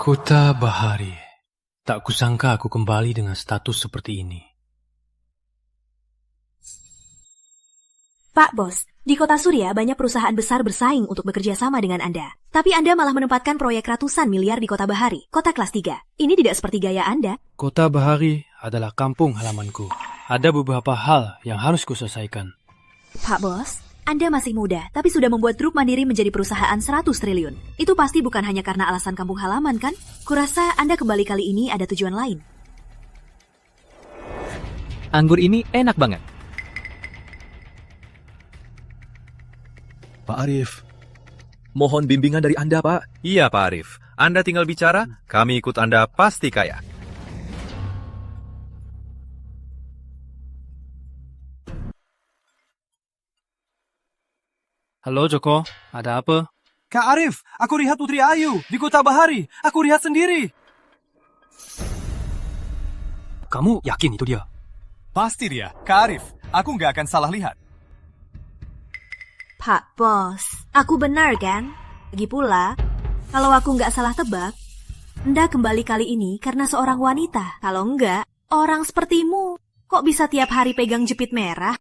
Kota Bahari. Tak kusangka aku kembali dengan status seperti ini. Pak Bos, di Kota Surya banyak perusahaan besar bersaing untuk bekerja sama dengan Anda. Tapi Anda malah menempatkan proyek ratusan miliar di Kota Bahari, kota kelas 3. Ini tidak seperti gaya Anda. Kota Bahari adalah kampung halamanku. Ada beberapa hal yang harus kuselesaikan. Pak Bos, Anda masih muda, tapi sudah membuat grup Mandiri menjadi perusahaan 100 triliun. Itu pasti bukan hanya karena alasan kampung halaman, kan? Kurasa Anda kembali kali ini ada tujuan lain. Anggur ini enak banget. Pak Arif. Mohon bimbingan dari Anda, Pak. Iya, Pak Arif. Anda tinggal bicara, kami ikut Anda pasti kaya. Halo Joko, ada apa? Kak Arif, aku lihat Putri Ayu di Kota Bahari. Aku lihat sendiri. Kamu yakin itu dia? Pasti dia. Kak Arif, aku nggak akan salah lihat. Pak Bos, aku benar kan? Lagi pula, kalau aku nggak salah tebak, Anda kembali kali ini karena seorang wanita. Kalau enggak, orang sepertimu kok bisa tiap hari pegang jepit merah?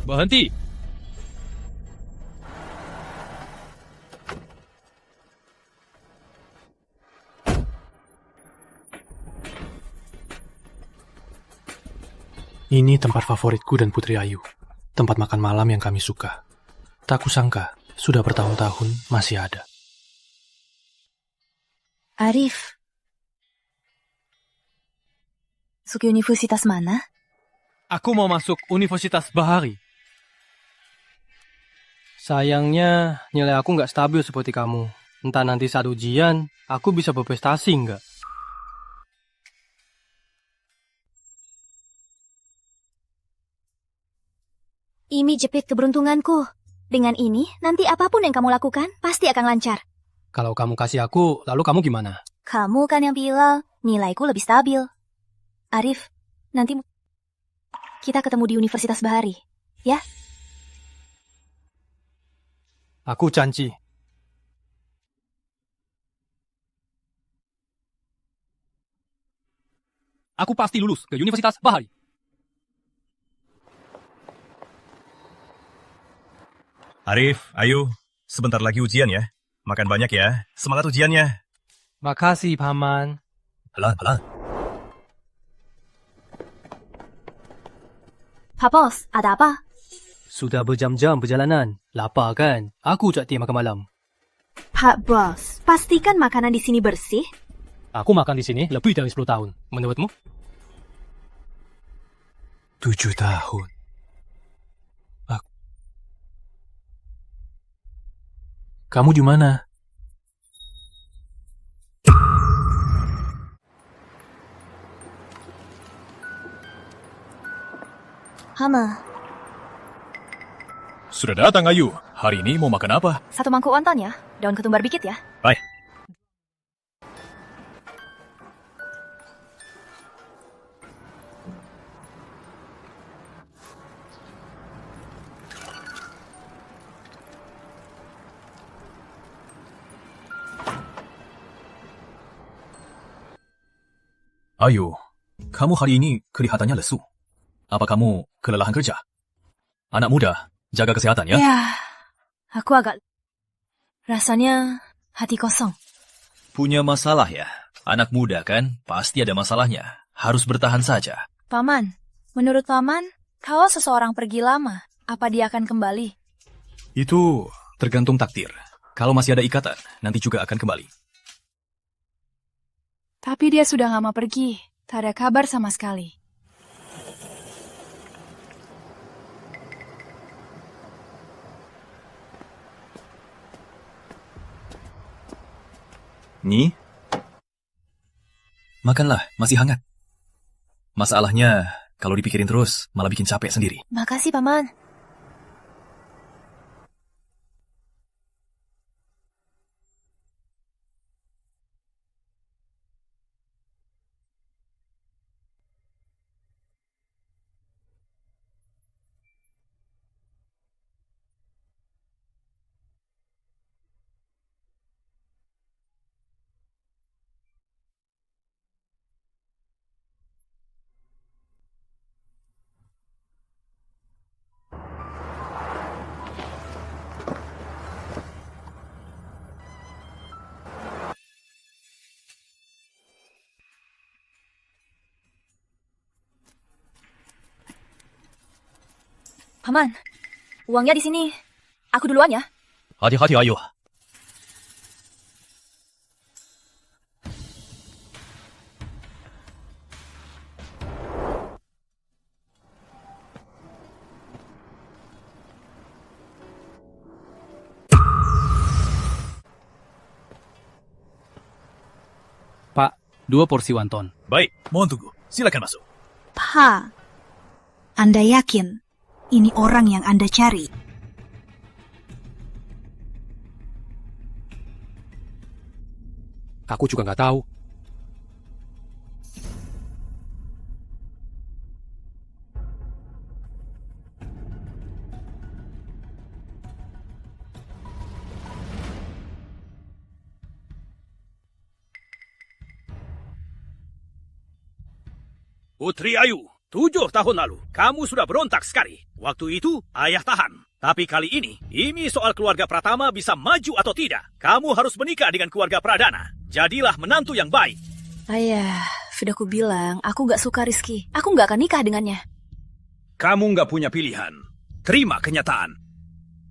Berhenti! Ini tempat favoritku dan Putri Ayu. Tempat makan malam yang kami suka. Tak kusangka, sudah bertahun-tahun masih ada. Arif, masuk universitas mana? Aku mau masuk Universitas Bahari. Sayangnya, nilai aku nggak stabil seperti kamu. Entah nanti saat ujian, aku bisa berprestasi nggak? Ini jepit keberuntunganku. Dengan ini, nanti apapun yang kamu lakukan, pasti akan lancar. Kalau kamu kasih aku, lalu kamu gimana? Kamu kan yang bilang, nilaiku lebih stabil. Arif, nanti kita ketemu di Universitas Bahari, ya? Aku janji. Aku pasti lulus ke Universitas Bahari. Arif, Ayu, sebentar lagi ujian ya. Makan banyak ya. Semangat ujiannya. Makasih, Paman. Pelan-pelan. Pak Bos, ada apa? Sudah berjam-jam perjalanan. Lapar kan? Aku jak makan malam. Pak Bos, pastikan makanan di sini bersih. Aku makan di sini lebih dari 10 tahun. Menurutmu? 7 tahun. Kamu di mana? Hama, Sudah datang Ayu. Hari ini mau makan apa? satu mangkuk wonton ya. Daun ketumbar bikit ya. Baik. Ayu, kamu hari ini kelihatannya lesu. Apa kamu kelelahan kerja? Anak muda, jaga kesehatan ya. Ya, aku agak... Rasanya hati kosong. Punya masalah ya? Anak muda kan, pasti ada masalahnya. Harus bertahan saja. Paman, menurut Paman, kalau seseorang pergi lama, apa dia akan kembali? Itu tergantung takdir. Kalau masih ada ikatan, nanti juga akan kembali. Tapi dia sudah lama pergi, tak ada kabar sama sekali. Ni? Makanlah, masih hangat. Masalahnya, kalau dipikirin terus, malah bikin capek sendiri. Makasih, Paman. Paman, uangnya di sini. Aku duluan ya. Hati-hati Ayu. Pak, 2 porsi wonton. Baik, mohon tunggu. Silakan masuk. Pa, Anda yakin ini orang yang Anda cari? Aku juga nggak tahu. Putri Ayu, 7 tahun lalu, kamu sudah berontak sekali. Waktu itu, ayah tahan. Tapi kali ini soal keluarga Pratama bisa maju atau tidak. Kamu harus menikah dengan keluarga Pradana. Jadilah menantu yang baik. Ayah, sudah aku bilang, aku nggak suka Rizky. Aku nggak akan nikah dengannya. Kamu nggak punya pilihan. Terima kenyataan.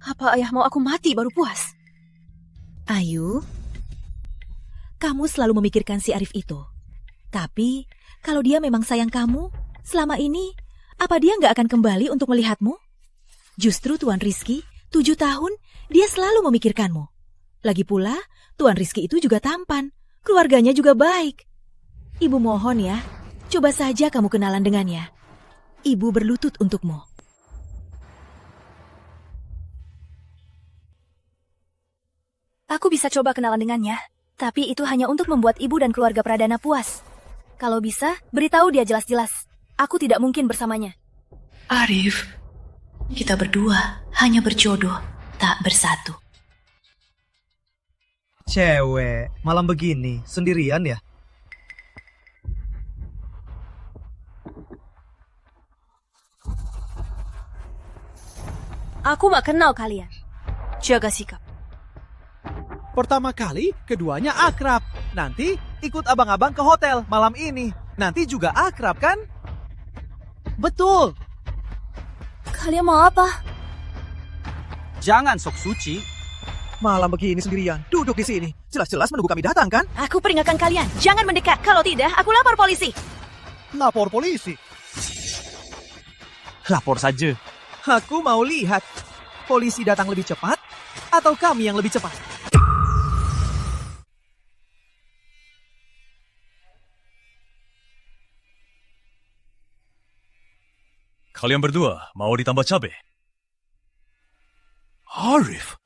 Apa ayah mau aku mati baru puas? Ayu, kamu selalu memikirkan si Arif itu. Tapi, kalau dia memang sayang kamu, selama ini, apa dia nggak akan kembali untuk melihatmu? Justru Tuan Rizky, 7 tahun, dia selalu memikirkanmu. Lagi pula, Tuan Rizky itu juga tampan, keluarganya juga baik. Ibu mohon ya, coba saja kamu kenalan dengannya. Ibu berlutut untukmu. Aku bisa coba kenalan dengannya, tapi itu hanya untuk membuat ibu dan keluarga Pradana puas. Kalau bisa, beritahu dia jelas-jelas. Aku tidak mungkin bersamanya. Arif, kita berdua hanya berjodoh, tak bersatu. Cewek, malam begini, sendirian ya? Aku gak kenal kalian. Jaga sikap. Pertama kali, keduanya akrab. Nanti ikut abang-abang ke hotel malam ini. Nanti juga akrab kan? Betul. Kalian mau apa? Jangan sok suci. Malam begini sendirian, duduk di sini. Jelas-jelas menunggu kami datang kan? Aku peringatkan kalian, jangan mendekat. Kalau tidak, aku lapor polisi. Lapor polisi. Lapor saja. Aku mau lihat. Polisi datang lebih cepat atau kami yang lebih cepat? Kalian berdua mau ditambah cabai? Arif.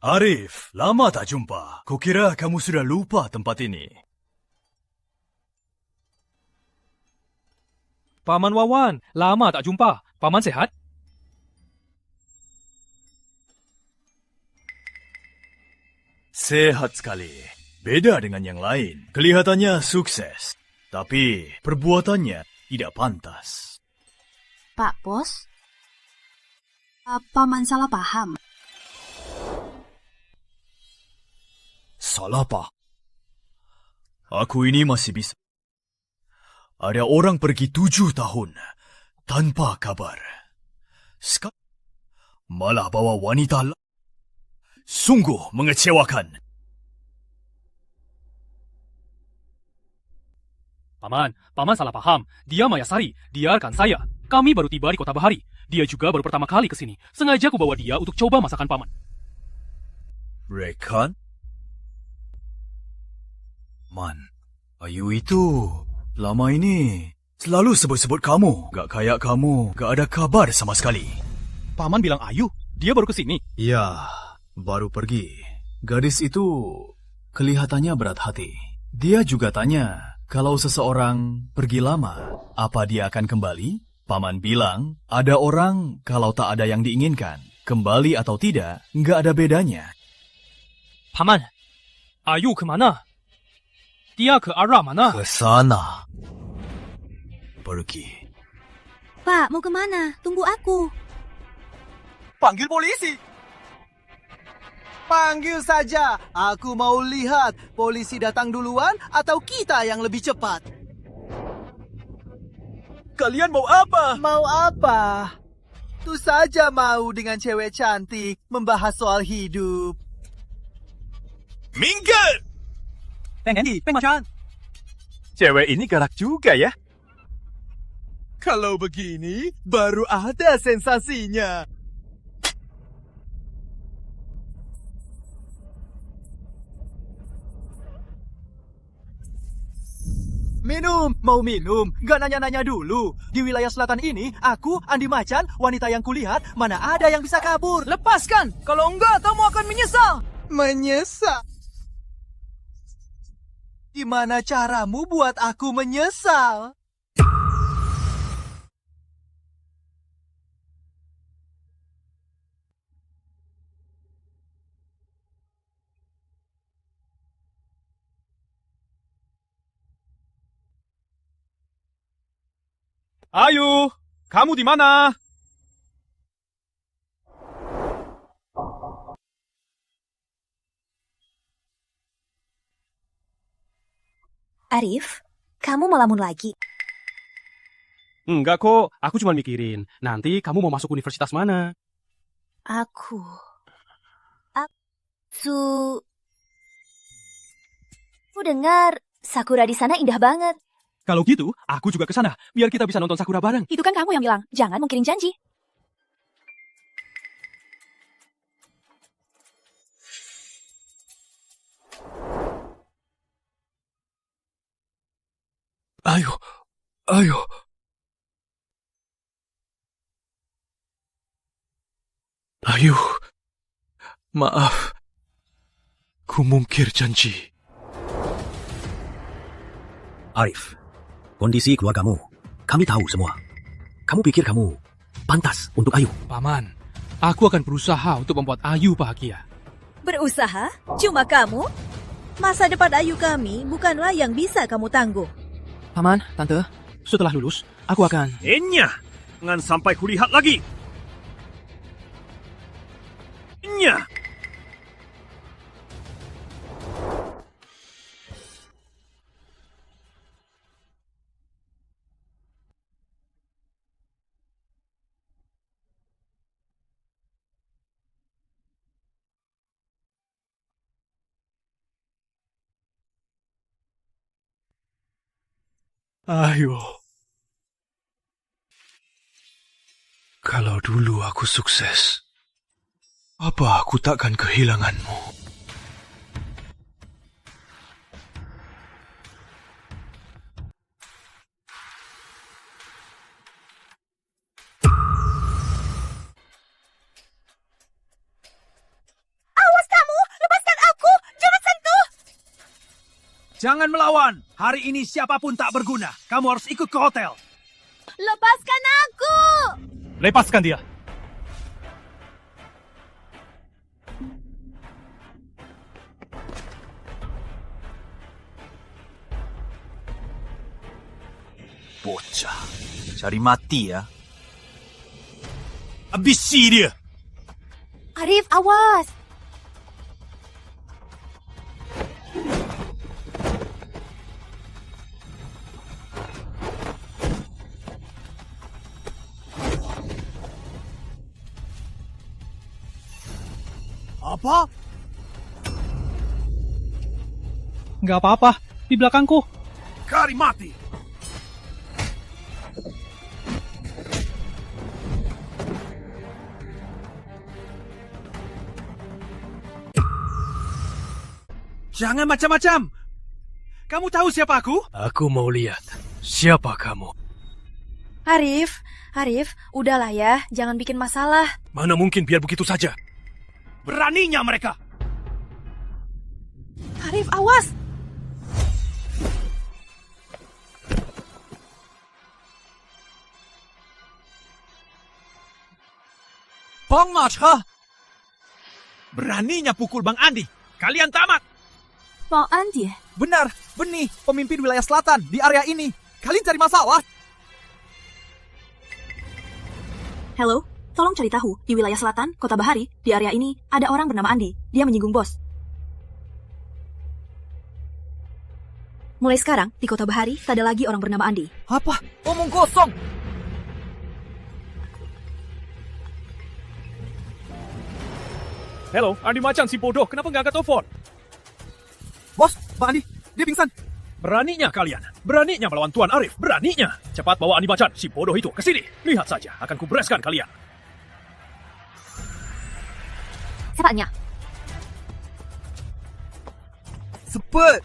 Arif, lama tak jumpa. Kukira kamu sudah lupa tempat ini. Paman Wawan, lama tak jumpa. Paman sehat? Sehat sekali. Beda dengan yang lain. Kelihatannya sukses. Tapi perbuatannya tidak pantas. Pak Bos, Paman salah paham. Salah apa? Aku ini masih bisa. Ada orang pergi 7 tahun tanpa kabar. Sekarang malah bawa wanita. Sungguh mengecewakan. Paman salah paham. Dia Mayasari, biarkan saya. Kami baru tiba di Kota Bahari. Dia juga baru pertama kali ke sini. Sengaja aku bawa dia untuk coba masakan paman. Rekan? Man, Ayu itu lama ini selalu sebut-sebut kamu. Gak kayak kamu, gak ada kabar sama sekali. Paman bilang Ayu, dia baru ke sini. Ya, baru pergi. Gadis itu kelihatannya berat hati. Dia juga tanya, kalau seseorang pergi lama, apa dia akan kembali? Paman bilang, ada orang kalau tak ada yang diinginkan, kembali atau tidak, nggak ada bedanya. Paman, Ayu kemana? Dia ke arah mana? Ke sana. Pergi. Pak, mau kemana? Tunggu aku. Panggil polisi. Panggil saja. Aku mau lihat polisi datang duluan atau kita yang lebih cepat. Kalian mau apa? Mau apa? Tuh saja mau dengan cewek cantik membahas soal hidup. Minggir! Peng-Macan. Cewek ini galak juga ya. Kalau begini, baru ada sensasinya. Minum, mau minum? Gak nanya-nanya dulu. Di wilayah selatan ini, aku, Andi Macan, wanita yang kulihat, mana ada yang bisa kabur. Lepaskan, kalau enggak kamu akan menyesal. Menyesal? Gimana caramu buat aku menyesal? Ayu, kamu di mana? Arif, kamu melamun lagi. Enggak kok, aku cuma mikirin. Nanti kamu mau masuk universitas mana? Aku dengar sakura di sana indah banget. Kalau gitu, aku juga ke sana, biar kita bisa nonton sakura bareng. Itu kan kamu yang bilang, jangan mungkirin janji. Ayo, ayo. Ayo, maaf. Ku mungkir janji. Arif, kondisi keluargamu, kami tahu semua. Kamu pikir kamu pantas untuk Ayu? Paman, aku akan berusaha untuk membuat Ayu bahagia. Berusaha? Cuma kamu? Masa depan Ayu kami bukanlah yang bisa kamu tanggung. Paman, Tante, setelah lulus, aku akan... Enya, jangan sampai kulihat lagi. Enya. Ayo. Kalau dulu aku sukses, apa aku takkan kehilanganmu? Awas kamu! Lepaskan aku! Jangan sentuh! Jangan melawan! Hari ini siapapun tak berguna. Kamu harus ikut ke hotel. Lepaskan aku! Lepaskan dia. Bocah, cari mati ya. Habisi dia. Arif, awas! Apa? Nggak apa-apa, di belakangku. Kari mati. Jangan macam-macam. Kamu tahu siapa aku? Aku mau lihat siapa kamu. Arif, udahlah ya, jangan bikin masalah. Mana mungkin biar begitu saja. Beraninya mereka. Arif, awas! Bang Macha! Beraninya pukul Bang Andi. Kalian tamat. Bang Andi? Benar, Benih, pemimpin wilayah selatan di area ini. Kalian cari masalah? Halo, Tolong cari tahu, di wilayah selatan, Kota Bahari, di area ini, ada orang bernama Andi. Dia menyinggung bos. Mulai sekarang, di Kota Bahari, tak ada lagi orang bernama Andi. Apa? Omong kosong! Halo, Andi Macan si bodoh, kenapa nggak angkat telepon? Bos, Pak Andi, dia pingsan. Beraninya kalian, beraninya melawan Tuan Arif, beraninya. Cepat bawa Andi Macan, si bodoh itu, ke sini. Lihat saja, akan kubereskan kalian. Cepatnya. Sepet!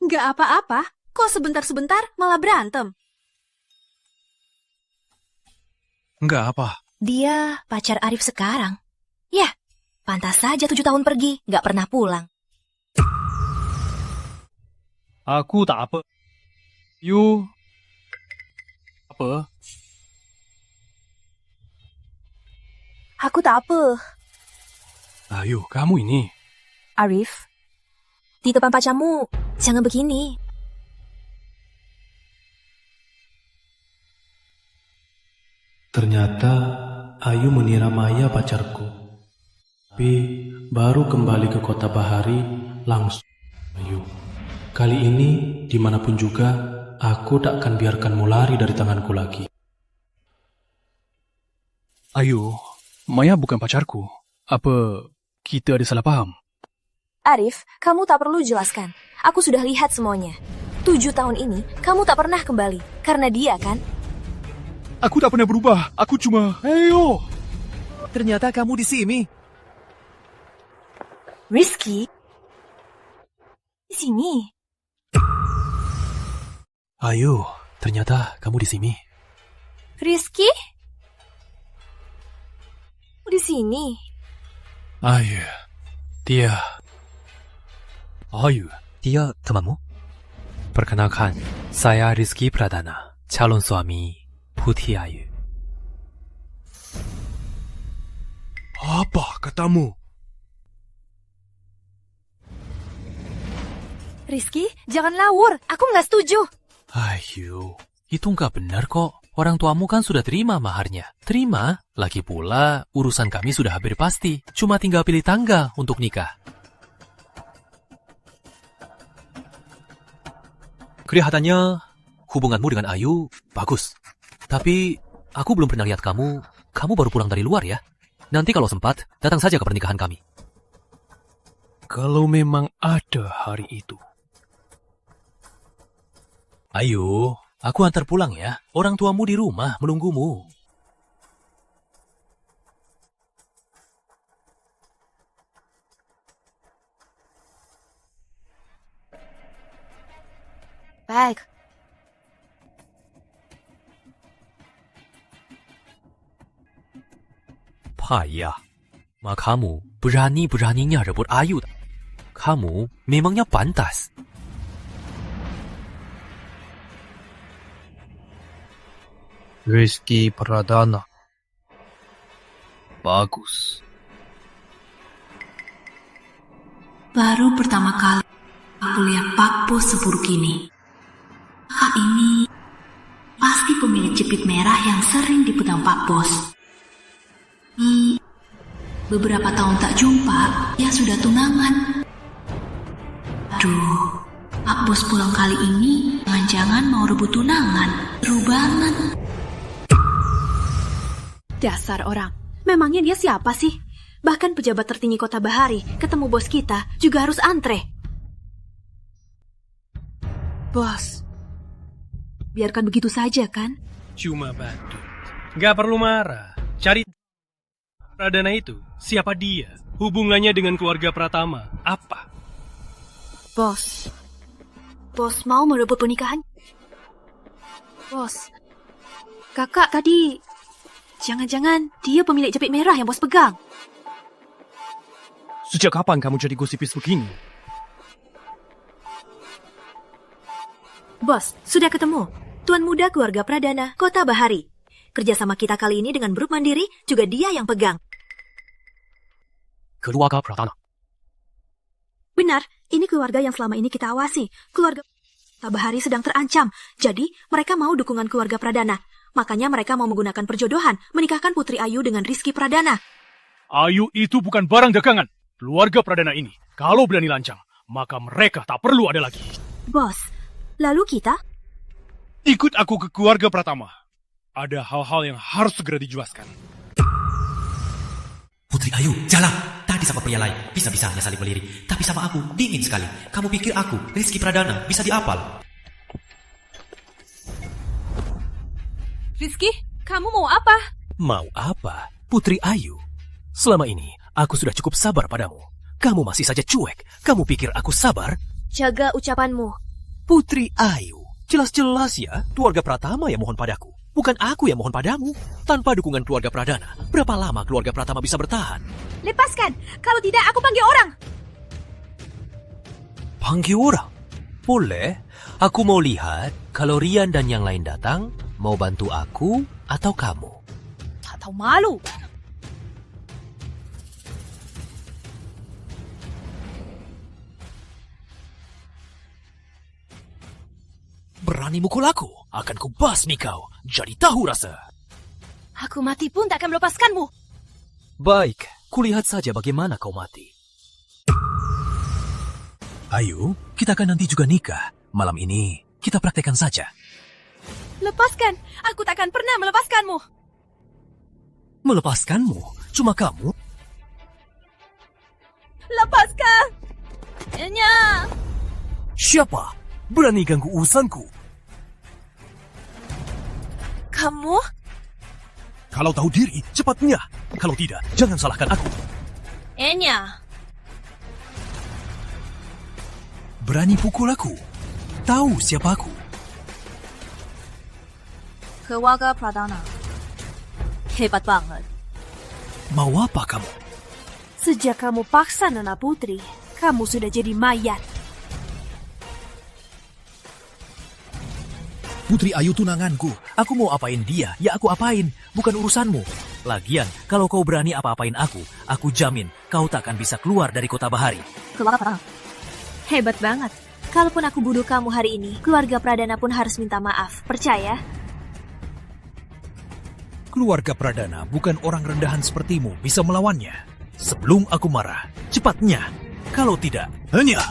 Nggak apa-apa, kok sebentar-sebentar malah berantem? Nggak apa. Dia pacar Arif sekarang. Yah, pantas saja 7 tahun pergi, nggak pernah pulang. Aku tak apa. You... Apa? Aku tak apa. Ayo, kamu ini. Arif, di depan pacarmu, jangan begini. Ternyata Ayu menira Maya pacarku. Tapi baru kembali ke Kota Bahari langsung Ayu. Kali ini dimanapun juga aku tak akan biarkanmu lari dari tanganku lagi. Ayu, Maya bukan pacarku. Apa kita ada salah paham? Arif, kamu tak perlu jelaskan. Aku sudah lihat semuanya. 7 tahun ini, kamu tak pernah kembali. Karena dia, kan? Aku tak pernah berubah. Aku cuma... Ayo! Ternyata kamu di sini. Rizky? Di sini? Ayu, ternyata kamu di sini. Rizky? Di sini? Ayu, dia... Ayu, dia temanmu? Perkenalkan, saya Rizky Pradana, calon suami Putih Ayu. Apa katamu? Rizky, jangan lawur. Aku nggak setuju. Ayu, itu nggak benar kok. Orang tuamu kan sudah terima maharnya. Terima, lagi pula urusan kami sudah hampir pasti. Cuma tinggal pilih tanggal untuk nikah. Kelihatannya hubunganmu dengan Ayu bagus. Tapi aku belum pernah lihat kamu baru pulang dari luar ya. Nanti kalau sempat, datang saja ke pernikahan kami. Kalau memang ada hari itu. Ayu, aku antar pulang ya. Orang tuamu di rumah menunggumu. Baik. Payah. Kamu berani-beraninya rebut Ayu. Kamu memangnya pantas. Rizky Pradana. Bagus. Baru pertama kali aku lihat Pak Bos seburuk ini. Kak ini pasti pemilik jepit merah yang sering dipegang Pak Bos. Beberapa tahun tak jumpa, dia sudah tunangan. Aduh, Pak Bos pulang kali ini jangan-jangan mau rebut tunangan. Seru banget. Dasar orang, memangnya dia siapa sih? Bahkan pejabat tertinggi Kota Bahari ketemu bos kita juga harus antre. Bos, biarkan begitu saja kan? Cuma badut. Gak perlu marah. Cari Pradana itu. Siapa dia? Hubungannya dengan keluarga Pratama. Apa? Bos mau merebut pernikahan? Bos, kakak tadi... Jangan-jangan dia pemilik jepit merah yang bos pegang. Sejak kapan kamu jadi gosipis begini? Bos, sudah ketemu. Tuan muda keluarga Pradana, Kota Bahari. Kerjasama kita kali ini dengan Bruk Mandiri, juga dia yang pegang. Keluarga Pradana. Benar, ini keluarga yang selama ini kita awasi. Keluarga Kota Bahari sedang terancam, jadi mereka mau dukungan keluarga Pradana. Makanya mereka mau menggunakan perjodohan, menikahkan Putri Ayu dengan Rizky Pradana. Ayu itu bukan barang dagangan. Keluarga Pradana ini, kalau berani lancang, maka mereka tak perlu ada lagi. Bos, lalu kita? Ikut aku ke keluarga Pratama. Ada hal-hal yang harus segera dijelaskan. Putri Ayu, jalan. Tadi sama pria lain, bisa-bisanya saling melirik. Tapi sama aku, dingin sekali. Kamu pikir aku, Rizky Pradana, bisa diapal? Rizky, kamu mau apa? Mau apa? Putri Ayu. Selama ini, aku sudah cukup sabar padamu. Kamu masih saja cuek. Kamu pikir aku sabar? Jaga ucapanmu. Putri Ayu. Jelas-jelas ya, keluarga Pratama yang mohon padaku. Bukan aku yang mohon padamu. Tanpa dukungan keluarga Pradana, berapa lama keluarga Pratama bisa bertahan? Lepaskan. Kalau tidak, aku panggil orang. Panggil orang? Boleh. Aku mau lihat kalau Rian dan yang lain datang, mau bantu aku atau kamu? Tak tahu malu. Berani mukul aku, akan kubasmi kau. Jadi tahu rasa. Aku mati pun tak akan melepaskanmu. Baik, kulihat saja bagaimana kau mati. Ayu, kita kan nanti juga nikah. Malam ini, kita praktekkan saja. Lepaskan. Aku tak akan pernah melepaskanmu. Melepaskanmu? Cuma kamu? Lepaskan. Enya. Siapa? Berani ganggu urusanku? Kamu? Kalau tahu diri, cepatnya. Kalau tidak, jangan salahkan aku. Enya. Berani pukul aku? Tahu siapa aku? Keluarga Pradana. Hebat banget. Mau apa kamu? Sejak kamu paksa Nona Putri, kamu sudah jadi mayat. Putri Ayu tunanganku. Aku mau apain dia, ya aku apain. Bukan urusanmu. Lagian, kalau kau berani apa-apain aku jamin kau takkan bisa keluar dari Kota Bahari. Keluarga Pradana. Hebat banget. Kalaupun aku bunuh kamu hari ini, keluarga Pradana pun harus minta maaf. Percaya? Keluarga Pradana bukan orang rendahan sepertimu bisa melawannya. Sebelum aku marah, cepatnya. Kalau tidak, hanya...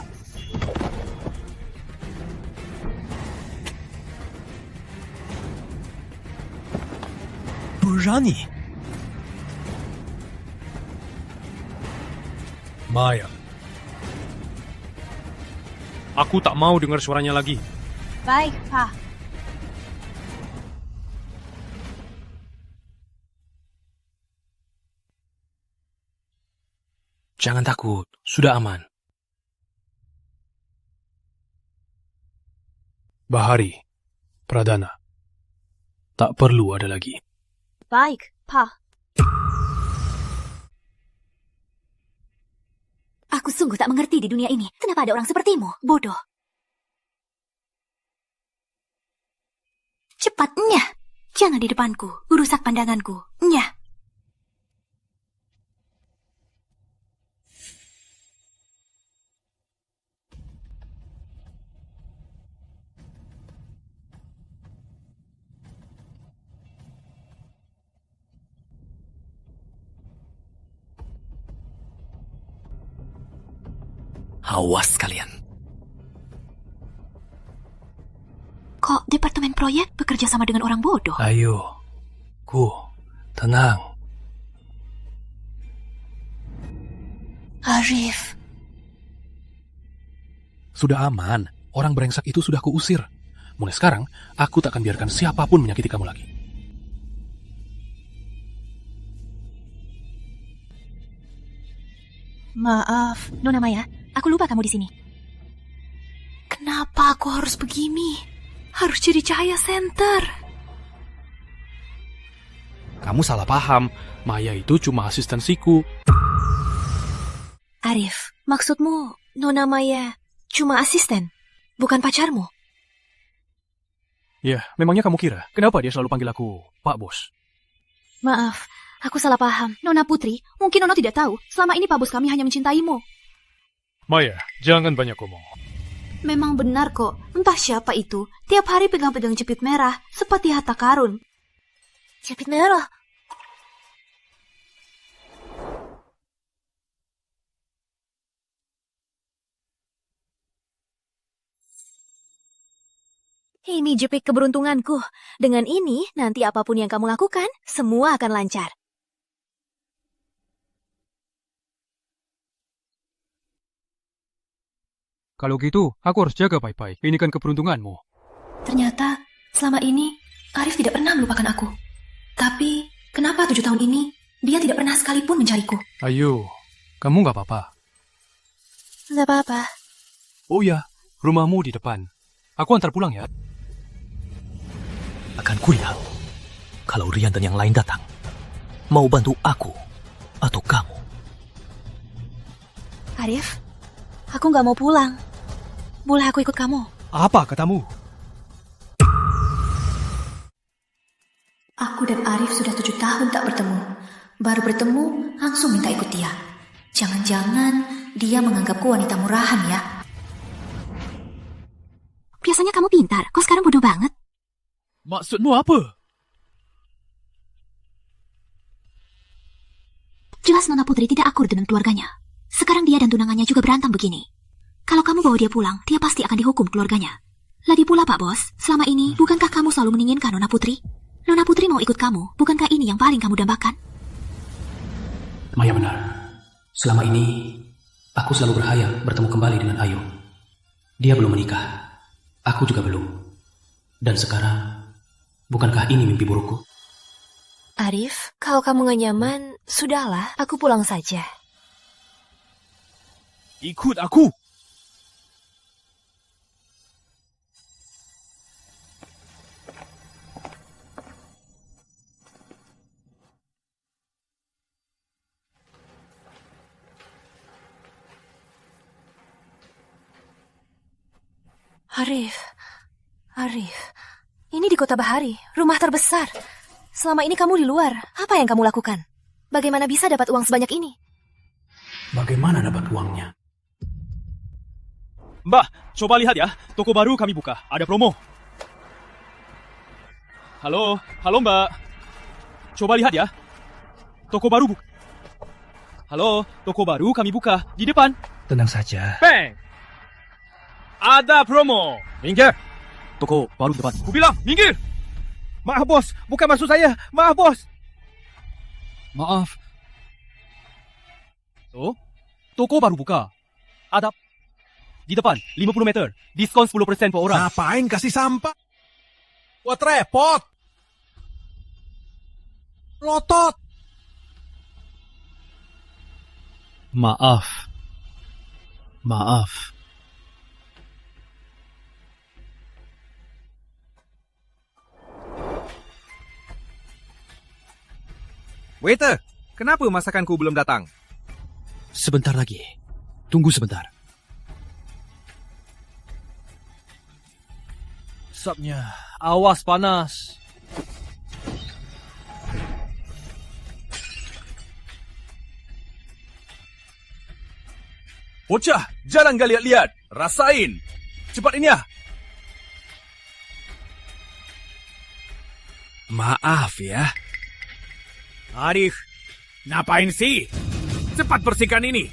Berani. Maya. Aku tak mau dengar suaranya lagi. Baik, Pak. Jangan takut, sudah aman. Bahari, Pradana. Tak perlu ada lagi. Baik, Pa. Aku sungguh tak mengerti di dunia ini. Kenapa ada orang sepertimu? Bodoh. Cepatnya. Jangan di depanku. Merusak pandanganku. Nyah. Awas kalian. Kok departemen proyek bekerja sama dengan orang bodoh? Ayo, tenang. Arif. Sudah aman, orang brengsek itu sudah kuusir. Mulai sekarang, aku tak akan biarkan siapapun menyakiti kamu lagi. Maaf, Nona Maya. Aku lupa kamu di sini. Kenapa aku harus begini? Harus jadi cahaya center. Kamu salah paham. Maya itu cuma asistensiku. Arif, maksudmu Nona Maya cuma asisten, bukan pacarmu? Ya, memangnya kamu kira kenapa dia selalu panggil aku Pak Bos? Maaf, aku salah paham. Nona Putri, mungkin Nona tidak tahu. Selama ini Pak Bos kami hanya mencintaimu. Maya, jangan banyak ngomong. Memang benar kok. Entah siapa itu, tiap hari pegang-pegang jepit merah, seperti harta karun. Jepit merah. Ini jepit keberuntunganku. Dengan ini, nanti apapun yang kamu lakukan, semua akan lancar. Kalau gitu, aku harus jaga baik-baik. Ini kan keberuntunganmu. Ternyata, selama ini, Arif tidak pernah melupakan aku. Tapi, kenapa 7 tahun ini, dia tidak pernah sekalipun mencariku? Ayo, kamu nggak apa-apa. Nggak apa-apa. Oh ya, rumahmu di depan. Aku antar pulang ya. Akan kulihat kalau Rian dan yang lain datang. Mau bantu aku atau kamu? Arif, aku nggak mau pulang. Boleh aku ikut kamu? Apa katamu? Aku dan Arif sudah 7 tahun tak bertemu. Baru bertemu, langsung minta ikut dia. Jangan-jangan dia menganggapku wanita murahan ya. Biasanya kamu pintar, kok sekarang bodoh banget? Maksudmu apa? Jelas Nona Putri tidak akur dengan keluarganya. Sekarang dia dan tunangannya juga berantem begini. Kalau kamu bawa dia pulang, dia pasti akan dihukum keluarganya. Lagi pula Pak Bos, selama ini bukankah kamu selalu menginginkan Nona Putri? Nona Putri mau ikut kamu, bukankah ini yang paling kamu dambakan? Maya benar. Selama ini, aku selalu berhayal bertemu kembali dengan Ayu. Dia belum menikah. Aku juga belum. Dan sekarang, bukankah ini mimpi burukku? Arif, kalau kamu gak nyaman, sudahlah, aku pulang saja. Ikut aku! Arif, ini di Kota Bahari, rumah terbesar. Selama ini kamu di luar, apa yang kamu lakukan? Bagaimana bisa dapat uang sebanyak ini? Bagaimana dapat uangnya? Mbak, coba lihat ya, toko baru kami buka, ada promo. Halo Mbak. Coba lihat ya, toko baru buka. Halo, toko baru kami buka, di depan. Tenang saja. Bang! Ada promo. Minggir. Toko baru depan. Ku bilang, minggir. Maaf bos, bukan maksud saya. Maaf bos. Maaf. So, toko baru buka. Ada di depan, 50 meter. Diskon 10% per orang. Ngapain kasih sampah? Buat repot. Lotot. Maaf. Waiter, kenapa masakanku belum datang? Sebentar lagi. Tunggu sebentar. Sapnya, awas panas. Bocah, jangan gak lihat-lihat. Rasain. Cepat ini ya. Maaf ya. Arif, ngapain sih? Cepat bersihkan ini.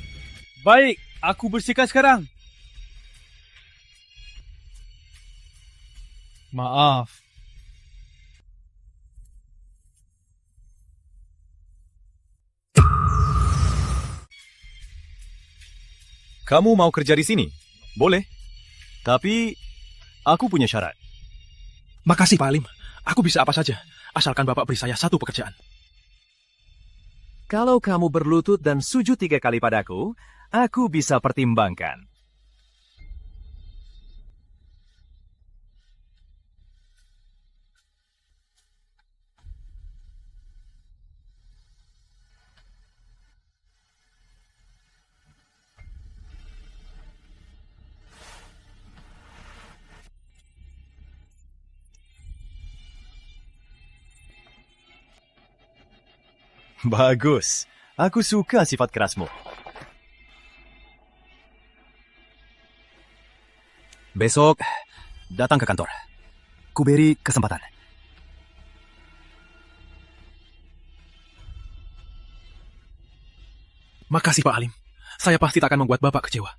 Baik, aku bersihkan sekarang. Maaf. Kamu mau kerja di sini? Boleh. Tapi, aku punya syarat. Makasih Pak Alim. Aku bisa apa saja, asalkan Bapak beri saya satu pekerjaan. Kalau kamu berlutut dan sujud 3 kali padaku, aku bisa pertimbangkan. Bagus. Aku suka sifat kerasmu. Besok, datang ke kantor. Ku beri kesempatan. Makasih Pak Alim. Saya pasti tak akan membuat Bapak kecewa.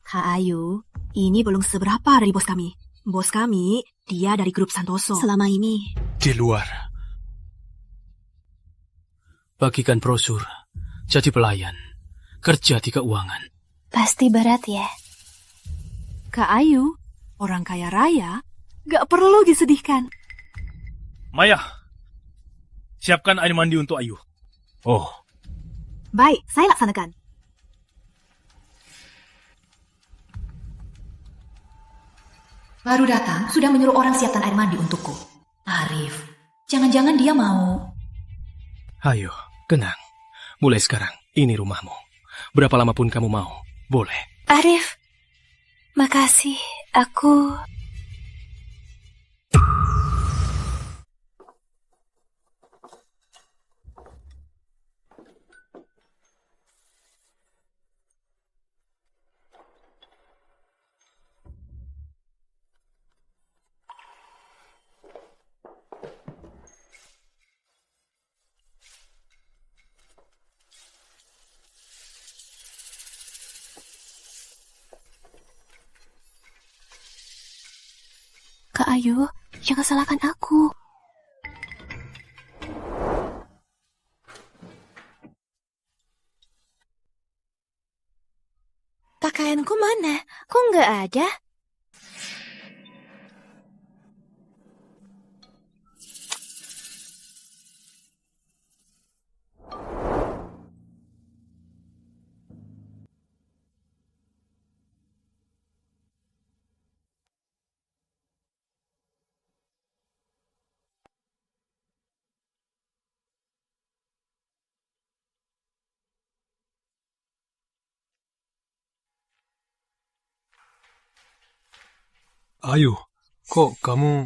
Kak Ayu, ini belum seberapa dari bos kami. Bos kami, dia dari grup Santoso. Selama ini. Di luar. Bagikan brosur, jadi pelayan, kerja di keuangan. Pasti berat ya. Kak Ayu, orang kaya raya, gak perlu disedihkan. Maya, siapkan air mandi untuk Ayu. Oh. Baik, saya laksanakan. Baru datang, sudah menyuruh orang siapkan air mandi untukku. Arif, jangan-jangan dia mau... Ayo, tenang. Mulai sekarang, ini rumahmu. Berapa lama pun kamu mau, boleh. Arif, makasih. Aku... Kak Ayu, jangan salahkan aku. Pakaianku mana? Kok nggak ada? Ayu, kok kamu...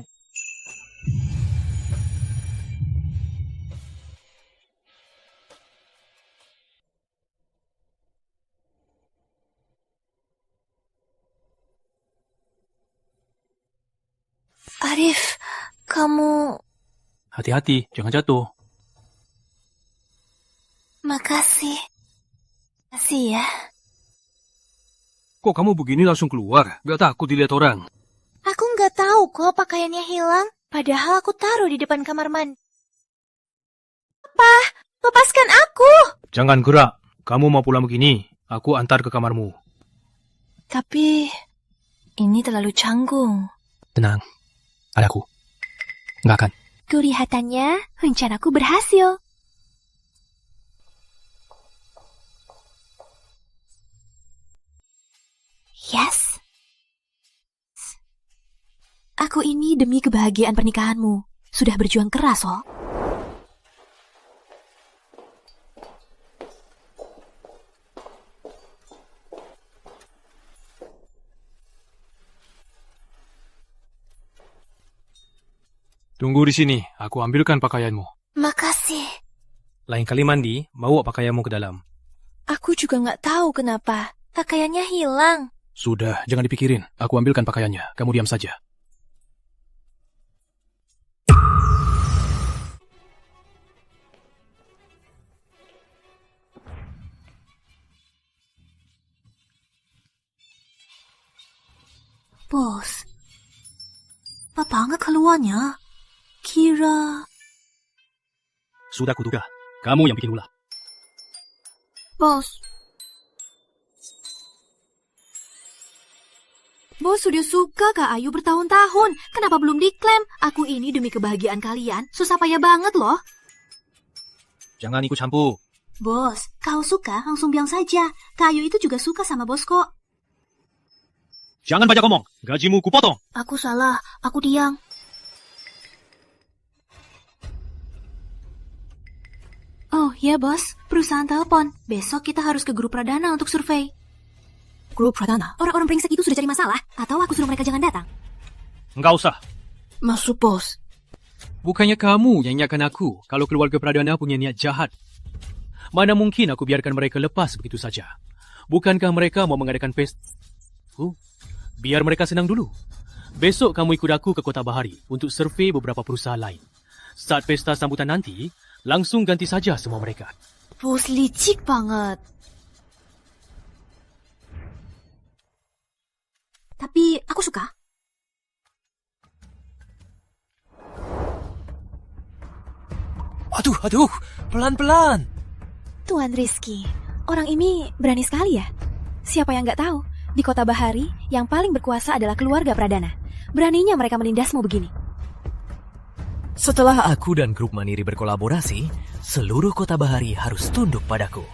Arif, kamu... Hati-hati, jangan jatuh. Makasih. Makasih ya. Kok kamu begini langsung keluar? Gak takut dilihat orang? Aku nggak tahu kok pakaiannya hilang. Padahal aku taruh di depan kamar mandi. Apa? Lepaskan aku! Jangan gerak. Kamu mau pulang begini, aku antar ke kamarmu. Tapi... ini terlalu canggung. Tenang, ada aku. Nggak akan. Kelihatannya rencanaku berhasil. Yes. Aku ini demi kebahagiaan pernikahanmu. Sudah berjuang keras, oh. Tunggu di sini, aku ambilkan pakaianmu. Makasih. Lain kali mandi, bawa pakaianmu ke dalam. Aku juga nggak tahu kenapa. Pakaiannya hilang. Sudah, jangan dipikirin. Aku ambilkan pakaiannya. Kamu diam saja. Bos, apa banget keluarnya? Kira... Sudah kuduga. Kamu yang bikin ulah. Bos. Bos sudah suka Kak Ayu bertahun-tahun. Kenapa belum diklaim? Aku ini demi kebahagiaan kalian. Susah payah banget loh. Jangan ikut campur. Bos, kau suka langsung bilang saja. Kak Ayu itu juga suka sama bos kok. Jangan banyak ngomong. Gajimu kupotong. Aku salah. Aku diam. Oh ya bos, perusahaan telepon. Besok kita harus ke grup Pradana untuk survei. Grup Pradana? Orang-orang brengsek itu sudah cari masalah? Atau aku suruh mereka jangan datang? Enggak usah. Masuk bos. Bukannya kamu yang ingatkan aku kalau keluarga Pradana punya niat jahat. Mana mungkin aku biarkan mereka lepas begitu saja? Bukankah mereka mau mengadakan pesta? Biar mereka senang dulu. Besok kamu ikut aku ke Kota Bahari untuk survei beberapa perusahaan lain. Saat pesta sambutan nanti, langsung ganti saja semua mereka. Bos licik banget. Tapi aku suka. Aduh, pelan-pelan. Tuan Rizky, orang ini berani sekali ya. Siapa yang nggak tahu, di kota Bahari yang paling berkuasa adalah keluarga Pradana. Beraninya mereka menindasmu begini. Setelah aku dan grup Mandiri berkolaborasi, seluruh kota Bahari harus tunduk padaku.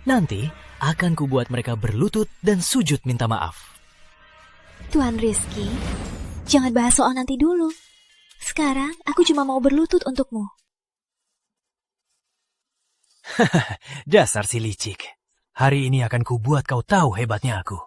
Nanti akan kubuat mereka berlutut dan sujud minta maaf. Tuan Rizky, jangan bahas soal nanti dulu. Sekarang aku cuma mau berlutut untukmu. Dasar si licik. Hari ini akan kubuat kau tahu hebatnya aku.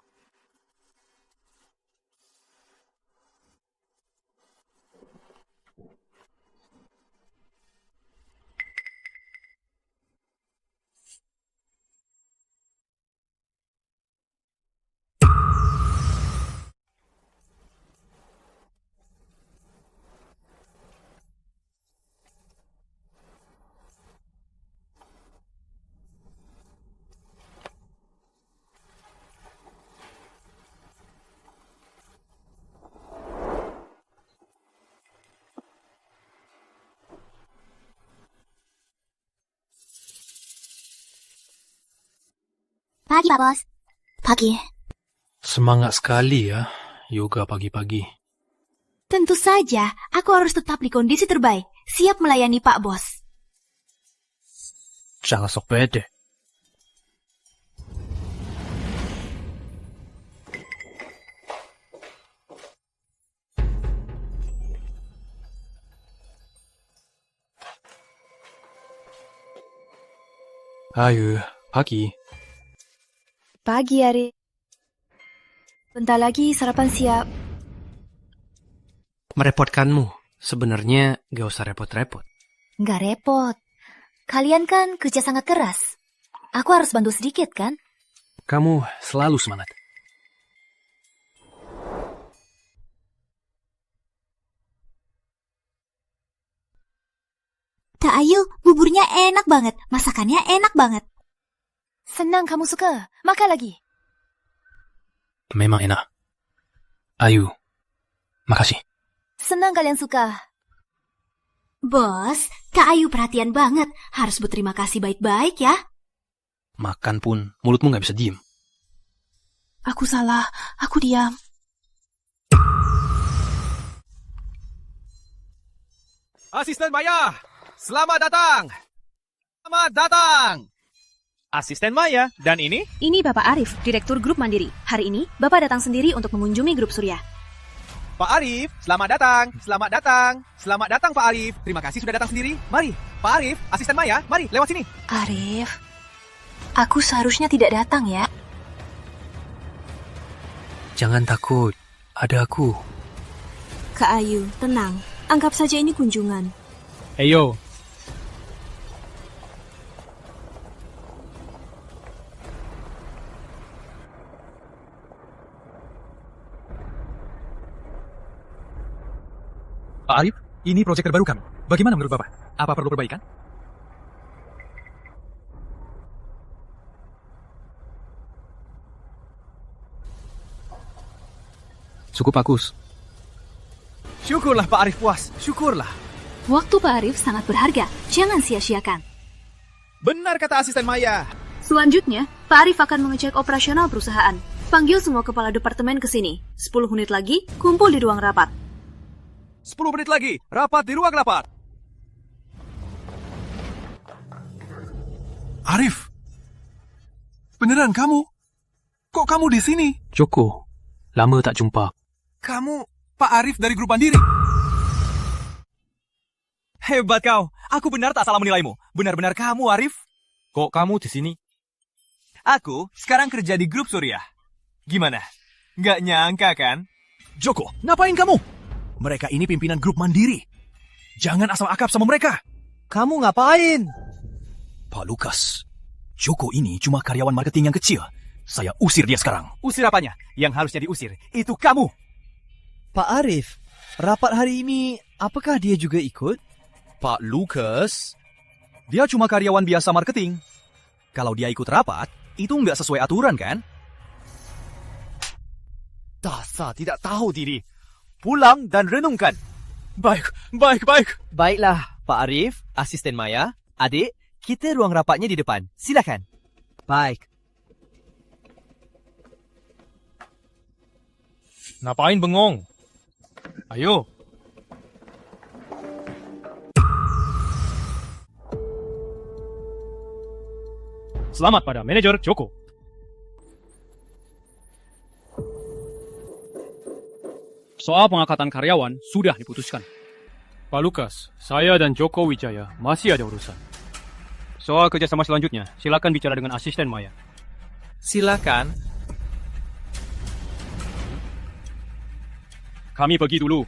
Pagi, Pak Bos. Pagi. Semangat sekali ya, yoga pagi-pagi. Tentu saja, aku harus tetap di kondisi terbaik, siap melayani Pak Bos. Jangan sok pede. Ayo, pagi. Pagi, Ari. Bentar lagi sarapan siap. Merepotkanmu. Sebenarnya gak usah repot-repot. Nggak repot. Kalian kan kerja sangat keras. Aku harus bantu sedikit, kan? Kamu selalu semangat. Tak Ayu, buburnya enak banget. Masakannya enak banget. Senang kamu suka. Makan lagi. Memang enak. Ayu, makasih. Senang kalian suka. Bos, Kak Ayu perhatian banget. Harus berterima kasih baik-baik ya. Makan pun mulutmu gak bisa diem. Aku salah, aku diam. Asisten Maya, selamat datang. Selamat datang. Asisten Maya, dan ini? Ini Bapak Arif, Direktur Grup Mandiri. Hari ini, Bapak datang sendiri untuk mengunjungi Grup Surya. Pak Arif, selamat datang. Selamat datang. Selamat datang Pak Arif. Terima kasih sudah datang sendiri. Mari, Pak Arif, asisten Maya, mari lewat sini. Arif, aku seharusnya tidak datang ya. Jangan takut, ada aku. Kak Ayu, tenang. Anggap saja ini kunjungan. Heyo. Pak Arif, ini proyek terbaru kami. Bagaimana menurut Bapak? Apa perlu perbaikan? Cukup bagus. Syukurlah Pak Arif puas, syukurlah. Waktu Pak Arif sangat berharga, jangan sia-siakan. Benar kata asisten Maya. Selanjutnya, Pak Arif akan mengecek operasional perusahaan. Panggil semua kepala departemen ke sini. 10 menit lagi, kumpul di ruang rapat. 10 menit lagi, rapat di ruang rapat. Arif, beneran kamu? Kok kamu di sini? Joko, lama tak jumpa. Kamu Pak Arif dari Grup Mandiri? Hebat kau, aku benar tak salah menilaimu. Benar-benar kamu Arif. Kok kamu di sini? Aku sekarang kerja di Grup Surya. Gimana? Nggak nyangka kan? Joko, ngapain kamu? Mereka ini pimpinan Grup Mandiri. Jangan asal akap sama mereka. Kamu ngapain? Pak Lukas, Joko ini cuma karyawan marketing yang kecil. Saya usir dia sekarang. Usir apanya? Yang harusnya diusir, itu kamu. Pak Arif, rapat hari ini, apakah dia juga ikut? Pak Lucas, dia cuma karyawan biasa marketing. Kalau dia ikut rapat, itu nggak sesuai aturan kan? Dasar tidak tahu diri. Pulang dan renungkan. Baik. Baiklah, Pak Arif, asisten Maya. Adik, kita ruang rapatnya di depan. Silakan. Baik. Ngapain bengong? Ayo. Selamat pada manajer Joko. Soal pengangkatan karyawan sudah diputuskan. Pak Lukas, saya dan Joko Wijaya masih ada urusan. Soal kerjasama selanjutnya, silakan bicara dengan asisten Maya. Silakan. Kami pergi dulu.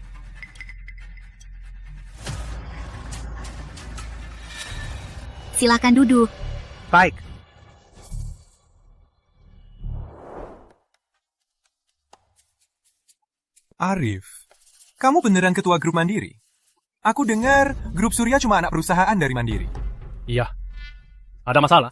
Silakan duduk. Baik. Arif, kamu beneran ketua grup Mandiri? Aku dengar grup Surya cuma anak perusahaan dari Mandiri. Iya. Ada masalah?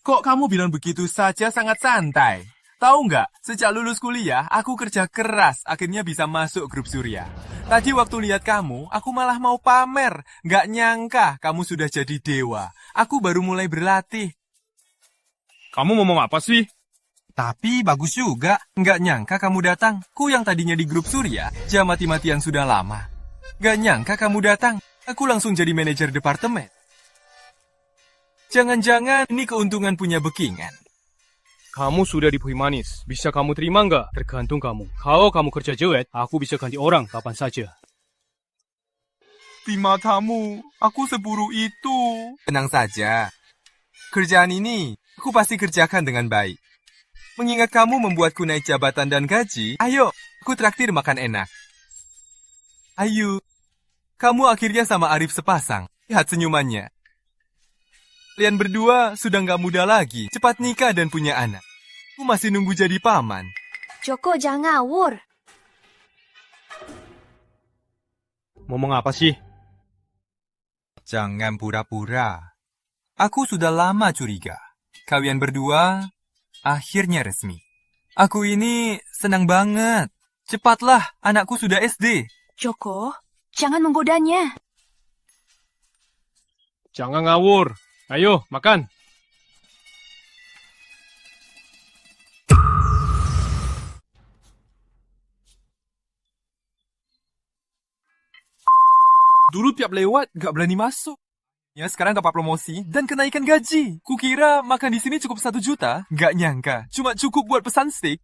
Kok kamu bilang begitu saja sangat santai? Tahu nggak, sejak lulus kuliah, aku kerja keras, akhirnya bisa masuk grup Surya. Tadi waktu lihat kamu, aku malah mau pamer. Nggak nyangka kamu sudah jadi dewa. Aku baru mulai berlatih. Kamu ngomong apa sih? Tapi bagus juga, nggak nyangka kamu datang. Ku yang tadinya di grup Surya, jam mati-matian sudah lama. Nggak nyangka kamu datang, aku langsung jadi manajer departemen. Jangan-jangan ini keuntungan punya bookingan. Kamu sudah di Manis. Bisa kamu terima nggak? Tergantung kamu. Kalau kamu kerja jelek, aku bisa ganti orang kapan saja. Di matamu, aku seburuk itu. Tenang saja. Kerjaan ini, aku pasti kerjakan dengan baik. Mengingat kamu membuatku naik jabatan dan gaji, ayo, aku traktir makan enak. Ayo, kamu akhirnya sama Arif sepasang. Lihat senyumannya. Kalian berdua sudah nggak muda lagi, cepat nikah dan punya anak. Aku masih nunggu jadi paman. Joko, jangan ngawur. Ngomong apa sih? Jangan pura-pura. Aku sudah lama curiga. Kalian berdua akhirnya resmi. Aku ini senang banget. Cepatlah, anakku sudah SD. Joko, jangan menggodanya. Jangan ngawur. Ayo, makan. Dulu tiap lewat gak berani masuk. Ya sekarang dapat promosi dan kenaikan gaji. Kukira makan di sini cukup 1 juta. Gak nyangka, cuma cukup buat pesan steak.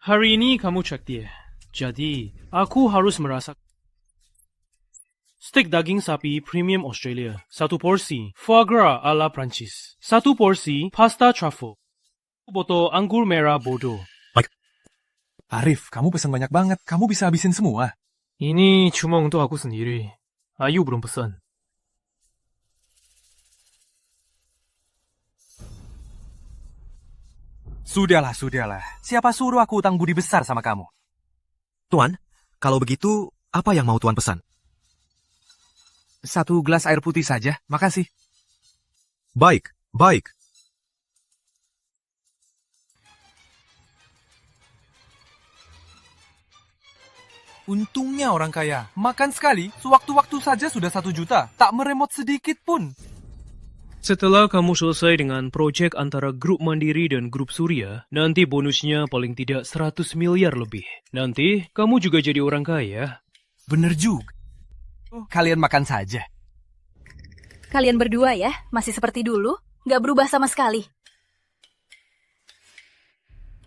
Hari ini kamu traktir. Jadi, aku harus merasakan steak daging sapi premium Australia. 1 porsi foie gras ala Prancis. 1 porsi pasta truffle. 1 botol anggur merah Bordeaux. Arif, kamu pesan banyak banget. Kamu bisa habisin semua. Ini cuma untuk aku sendiri. Ayu belum pesan. Sudahlah. Siapa suruh aku utang budi besar sama kamu? Tuan, kalau begitu, apa yang mau Tuan pesan? 1 gelas air putih saja, makasih. Baik. Untungnya orang kaya. Makan sekali, sewaktu-waktu saja sudah 1 juta. Tak meremot sedikit pun. Setelah kamu selesai dengan proyek antara grup Mandiri dan grup Surya, nanti bonusnya paling tidak 100 miliar lebih. Nanti kamu juga jadi orang kaya. Bener juga. Kalian makan saja. Kalian berdua ya, masih seperti dulu, nggak berubah sama sekali.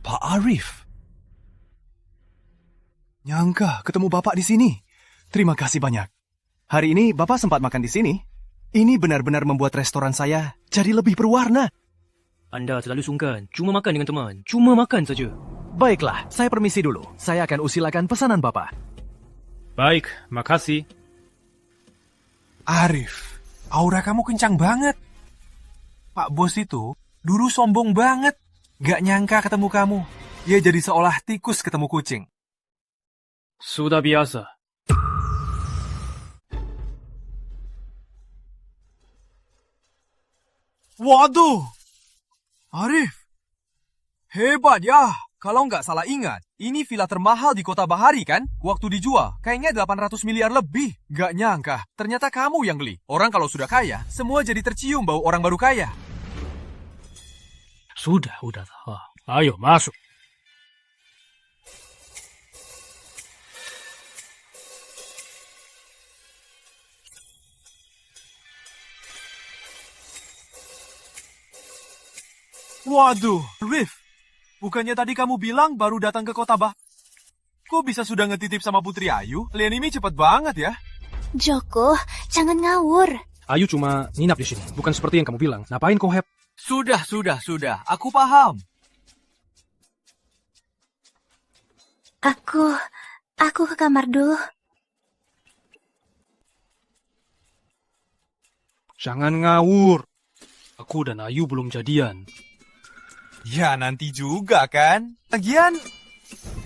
Pak Arif. Nyangka ketemu Bapak di sini. Terima kasih banyak. Hari ini Bapak sempat makan di sini. Ini benar-benar membuat restoran saya jadi lebih berwarna. Anda terlalu sungkan. Cuma makan dengan teman. Cuma makan saja. Baiklah, saya permisi dulu. Saya akan usilakan pesanan Bapak. Baik, makasih. Arif, aura kamu kencang banget. Pak Bos itu dulu sombong banget. Gak nyangka ketemu kamu. Dia jadi seolah tikus ketemu kucing. Sudah biasa. Waduh! Arif! Hebat ya! Kalau nggak salah ingat, ini villa termahal di kota Bahari kan? Waktu dijual, kayaknya 800 miliar lebih. Gak nyangka, ternyata kamu yang beli. Orang kalau sudah kaya, semua jadi tercium bau orang baru kaya. Sudah. Ayo, masuk. Waduh, Rif. Bukannya tadi kamu bilang baru datang ke kota Kok bisa sudah ngetitip sama Putri Ayu? Kalian ini cepet banget ya. Joko, jangan ngawur. Ayu cuma nginap di sini, bukan seperti yang kamu bilang. Ngapain kau Heb? Sudah. Aku paham. Aku ke kamar dulu. Jangan ngawur. Aku dan Ayu belum jadian. Ya nanti juga kan. Lagian,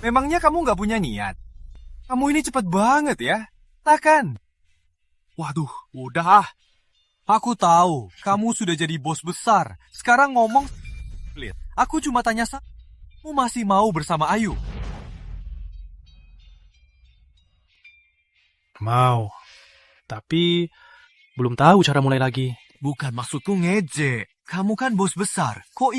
memangnya kamu nggak punya niat? Kamu ini cepet banget ya. Takkan? Waduh, udah. Aku tahu, kamu sudah jadi bos besar. Sekarang ngomong pelit. Aku cuma tanya kamu masih mau bersama Ayu? Mau. Tapi belum tahu cara mulai lagi. Bukan maksudku ngejek. Kamu kan bos besar. Kok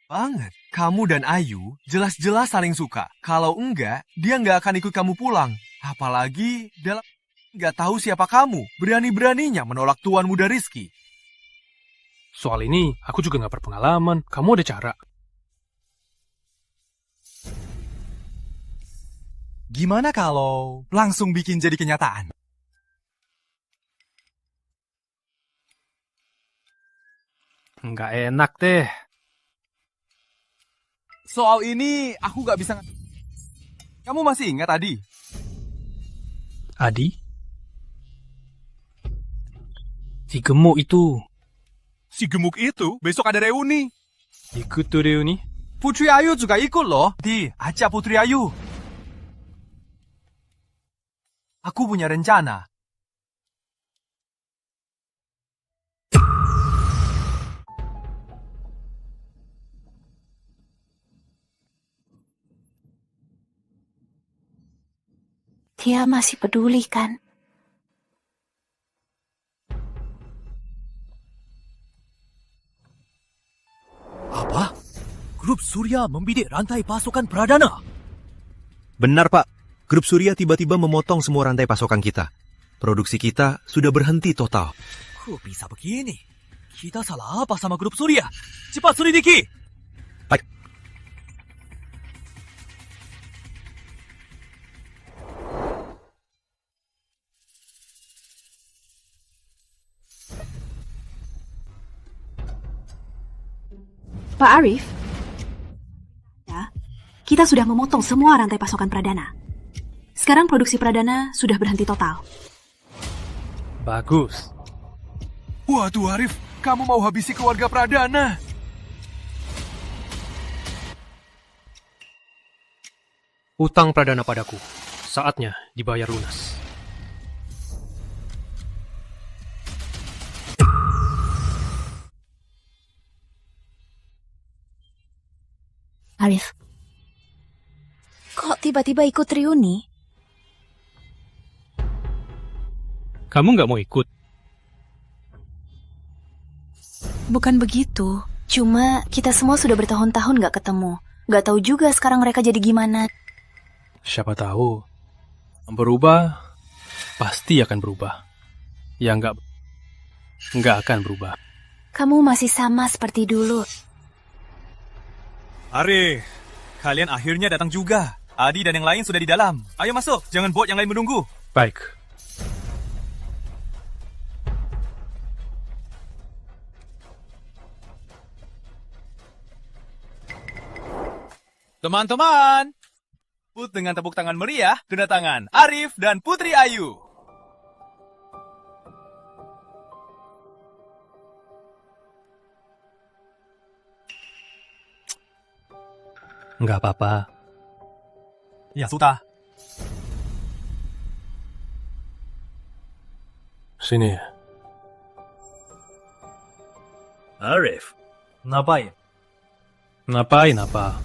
banget. Kamu dan Ayu jelas-jelas saling suka. Kalau enggak, dia nggak akan ikut kamu pulang. Apalagi dalam nggak tahu siapa kamu. Berani-beraninya menolak tuan muda Rizky. Soal ini, aku juga nggak berpengalaman. Kamu ada cara. Gimana kalau langsung bikin jadi kenyataan? Nggak enak deh. Soal ini aku nggak bisa. Kamu masih ingat Adi? Adi? Si gemuk itu. Si gemuk itu besok ada reuni. Ikut tuh reuni? Putri Ayu juga ikut loh. Ajak Putri Ayu. Aku punya rencana. Dia masih peduli kan? Apa? Grup Surya membidik rantai pasokan Pradana? Benar, Pak. Grup Surya tiba-tiba memotong semua rantai pasokan kita. Produksi kita sudah berhenti total. Kok bisa begini? Kita salah apa sama grup Surya? Cepat selidiki! Baik. Pak Arif, ya, kita sudah memotong semua rantai pasokan Pradana. Sekarang produksi Pradana sudah berhenti total. Bagus. Waduh Arif, kamu mau habisi keluarga Pradana. Utang Pradana padaku. Saatnya dibayar lunas. Arif, kok tiba-tiba ikut reuni? Kamu nggak mau ikut? Bukan begitu. Cuma kita semua sudah bertahun-tahun nggak ketemu. Nggak tahu juga sekarang mereka jadi gimana. Siapa tahu. Berubah, pasti akan berubah. Ya nggak akan berubah. Kamu masih sama seperti dulu. Arif, kalian akhirnya datang juga. Adi dan yang lain sudah di dalam. Ayo masuk, jangan buat yang lain menunggu. Baik. Teman-teman, put dengan tepuk tangan meriah kedatangan Arif dan Putri Ayu. Nggak apa-apa. Ya sudah. Sini. Arif. Ngapain? Ngapain apa?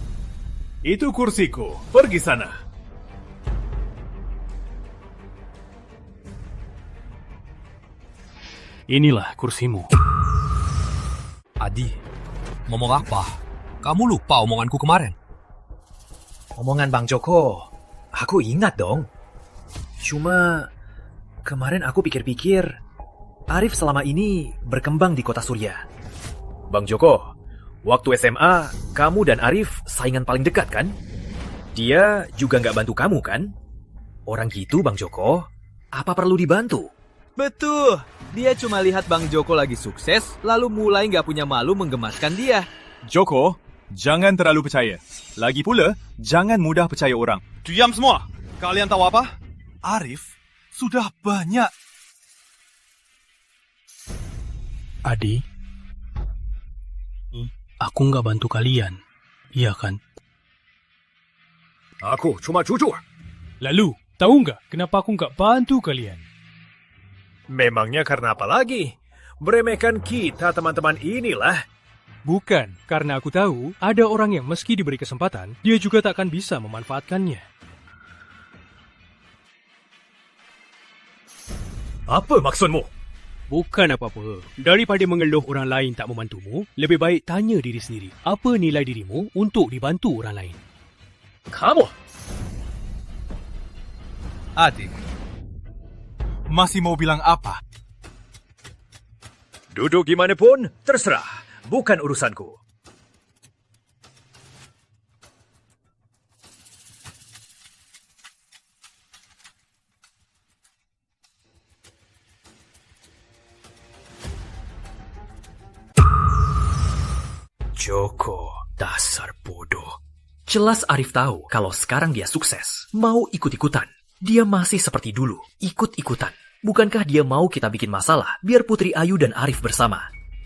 Itu kursiku. Pergi sana. Inilah kursimu. Adi, ngomong apa? Kamu lupa omonganku kemarin? Omongan Bang Joko, aku ingat dong. Cuma, kemarin aku pikir-pikir, Arif selama ini berkembang di Kota Surya. Bang Joko, waktu SMA, kamu dan Arif saingan paling dekat kan? Dia juga nggak bantu kamu kan? Orang gitu Bang Joko, apa perlu dibantu? Betul, dia cuma lihat Bang Joko lagi sukses, lalu mulai nggak punya malu menggemaskan dia. Joko, jangan terlalu percaya. Lagi pula, jangan mudah percaya orang. Diam semua. Kalian tahu apa? Arif sudah banyak. Adi, aku nggak bantu kalian, iya kan? Aku cuma jujur. Lalu, tahu nggak kenapa aku nggak bantu kalian? Memangnya karena apa lagi? Meremehkan kita teman-teman inilah. Bukan, karena aku tahu ada orang yang meski diberi kesempatan, dia juga tak akan bisa memanfaatkannya. Apa maksudmu? Bukan apa-apa. Daripada mengeluh orang lain tak membantumu, lebih baik tanya diri sendiri. Apa nilai dirimu untuk dibantu orang lain? Kamu? Adi, masih mau bilang apa? Duduk gimana pun, terserah. Bukan urusanku. Joko, dasar bodoh. Jelas Arif tahu kalau sekarang dia sukses. Mau ikut-ikutan. Dia masih seperti dulu, ikut-ikutan. Bukankah dia mau kita bikin masalah biar Putri Ayu dan Arif bersama?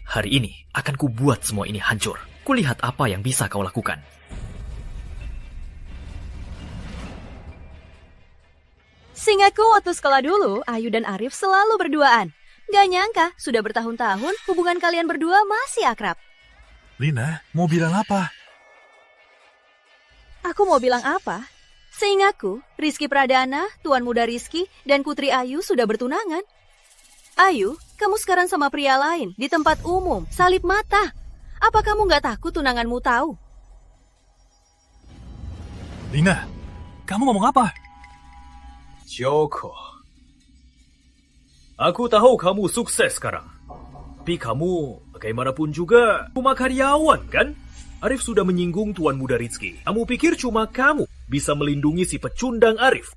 Hari ini akan kubuat semua ini hancur. Kulihat apa yang bisa kau lakukan. Seingatku waktu sekolah dulu, Ayu dan Arif selalu berduaan. Gak nyangka, sudah bertahun-tahun hubungan kalian berdua masih akrab. Lina, mau bilang apa? Aku mau bilang apa? Seingatku, Rizky Pradana, Tuan Muda Rizky, dan Putri Ayu sudah bertunangan. Ayu, kamu sekarang sama pria lain, di tempat umum, salip mata. Apa kamu nggak takut tunanganmu tahu? Lina, kamu ngomong apa? Joko, aku tahu kamu sukses sekarang. Tapi kamu, bagaimanapun juga, cuma karyawan, kan? Arif sudah menyinggung Tuan Muda Rizky. Kamu pikir cuma kamu bisa melindungi si pecundang Arif?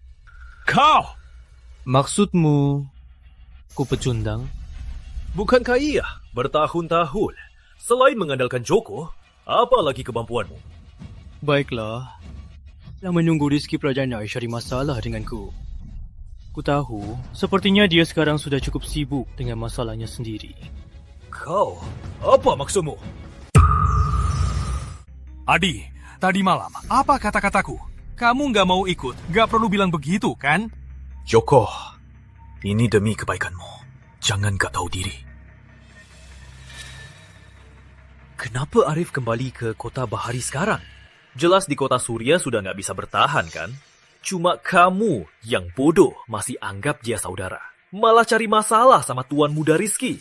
Kau! Maksudmu, ku pecundang? Bukankah iya bertahun-tahun? Selain mengandalkan Joko, apa lagi kemampuanmu? Baiklah, yang menunggu Rizky Pradana cari masalah denganku. Ku tahu, sepertinya dia sekarang sudah cukup sibuk dengan masalahnya sendiri. Kau, apa maksudmu? Adi, tadi malam, apa kata-kataku? Kamu nggak mau ikut, nggak perlu bilang begitu, kan? Joko, ini demi kebaikanmu. Jangan gak tahu diri. Kenapa Arif kembali ke Kota Bahari sekarang? Jelas di Kota Surya sudah nggak bisa bertahan, kan? Cuma kamu yang bodoh masih anggap dia saudara. Malah cari masalah sama Tuan Muda Rizky.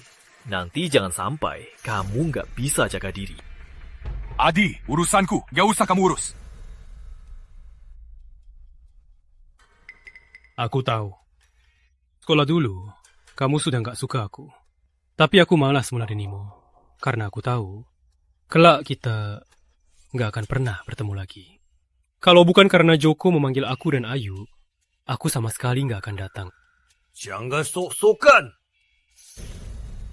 Nanti jangan sampai kamu nggak bisa jaga diri. Adi, urusanku. Gak usah kamu urus. Aku tahu. Sekolah dulu, kamu sudah nggak suka aku. Tapi aku malas meladenimu. Karena aku tahu, kelak kita nggak akan pernah bertemu lagi. Kalau bukan karena Joko memanggil aku dan Ayu, aku sama sekali nggak akan datang. Jangan sok-sokan.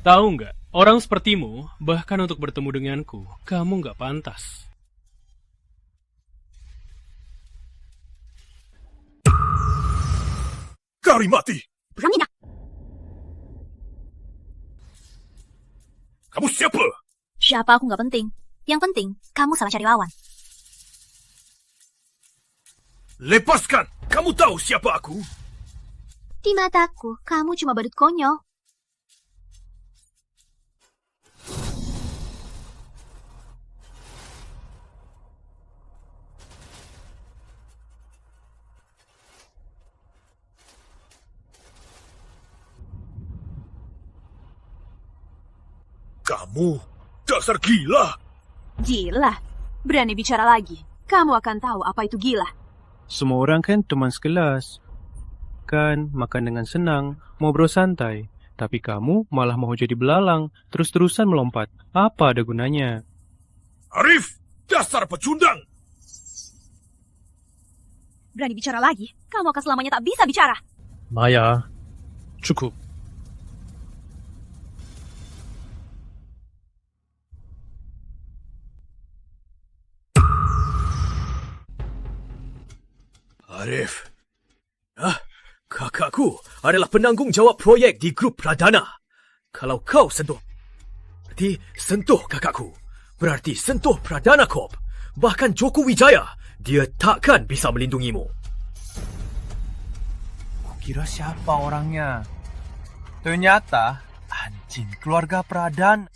Tahu nggak, orang sepertimu, bahkan untuk bertemu denganku, kamu nggak pantas. Kari mati! Berani nak? Kamu siapa? Siapa aku nggak penting. Yang penting, kamu salah cari lawan. Lepaskan! Kamu tahu siapa aku? Di mataku, kamu cuma badut konyol. Kamu dasar gila. Gila? Berani bicara lagi? Kamu akan tahu apa itu gila. Semua orang kan teman sekelas. Kan makan dengan senang, ngobrol santai. Tapi kamu malah mau jadi belalang, terus-terusan melompat. Apa ada gunanya? Arif, dasar pecundang. Berani bicara lagi? Kamu akan selamanya tak bisa bicara. Maya, cukup. Arif. Kakakku adalah penanggung jawab proyek di grup Pradana. Kalau kau sentuh, berarti sentuh kakakku. Berarti sentuh Pradana Corp. Bahkan Joko Wijaya, dia takkan bisa melindungimu. Kira siapa orangnya? Ternyata anjing keluarga Pradana.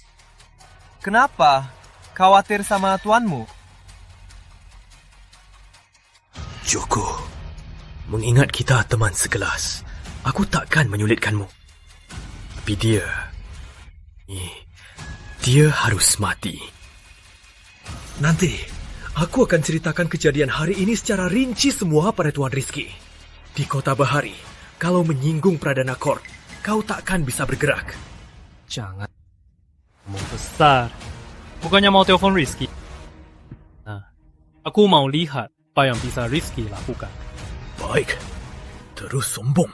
Kenapa? Khawatir sama tuanmu? Joko, mengingat kita teman sekelas, aku takkan menyulitkanmu. Tapi dia harus mati. Nanti, aku akan ceritakan kejadian hari ini secara rinci semua pada Tuan Rizky. Di Kota Bahari, kalau menyinggung Pradana Corp, kau takkan bisa bergerak. Jangan. Mau besar. Bukannya mau telepon Rizky. Nah, aku mau lihat apa yang bisa Rizky lakukan. Baik, terus sombong.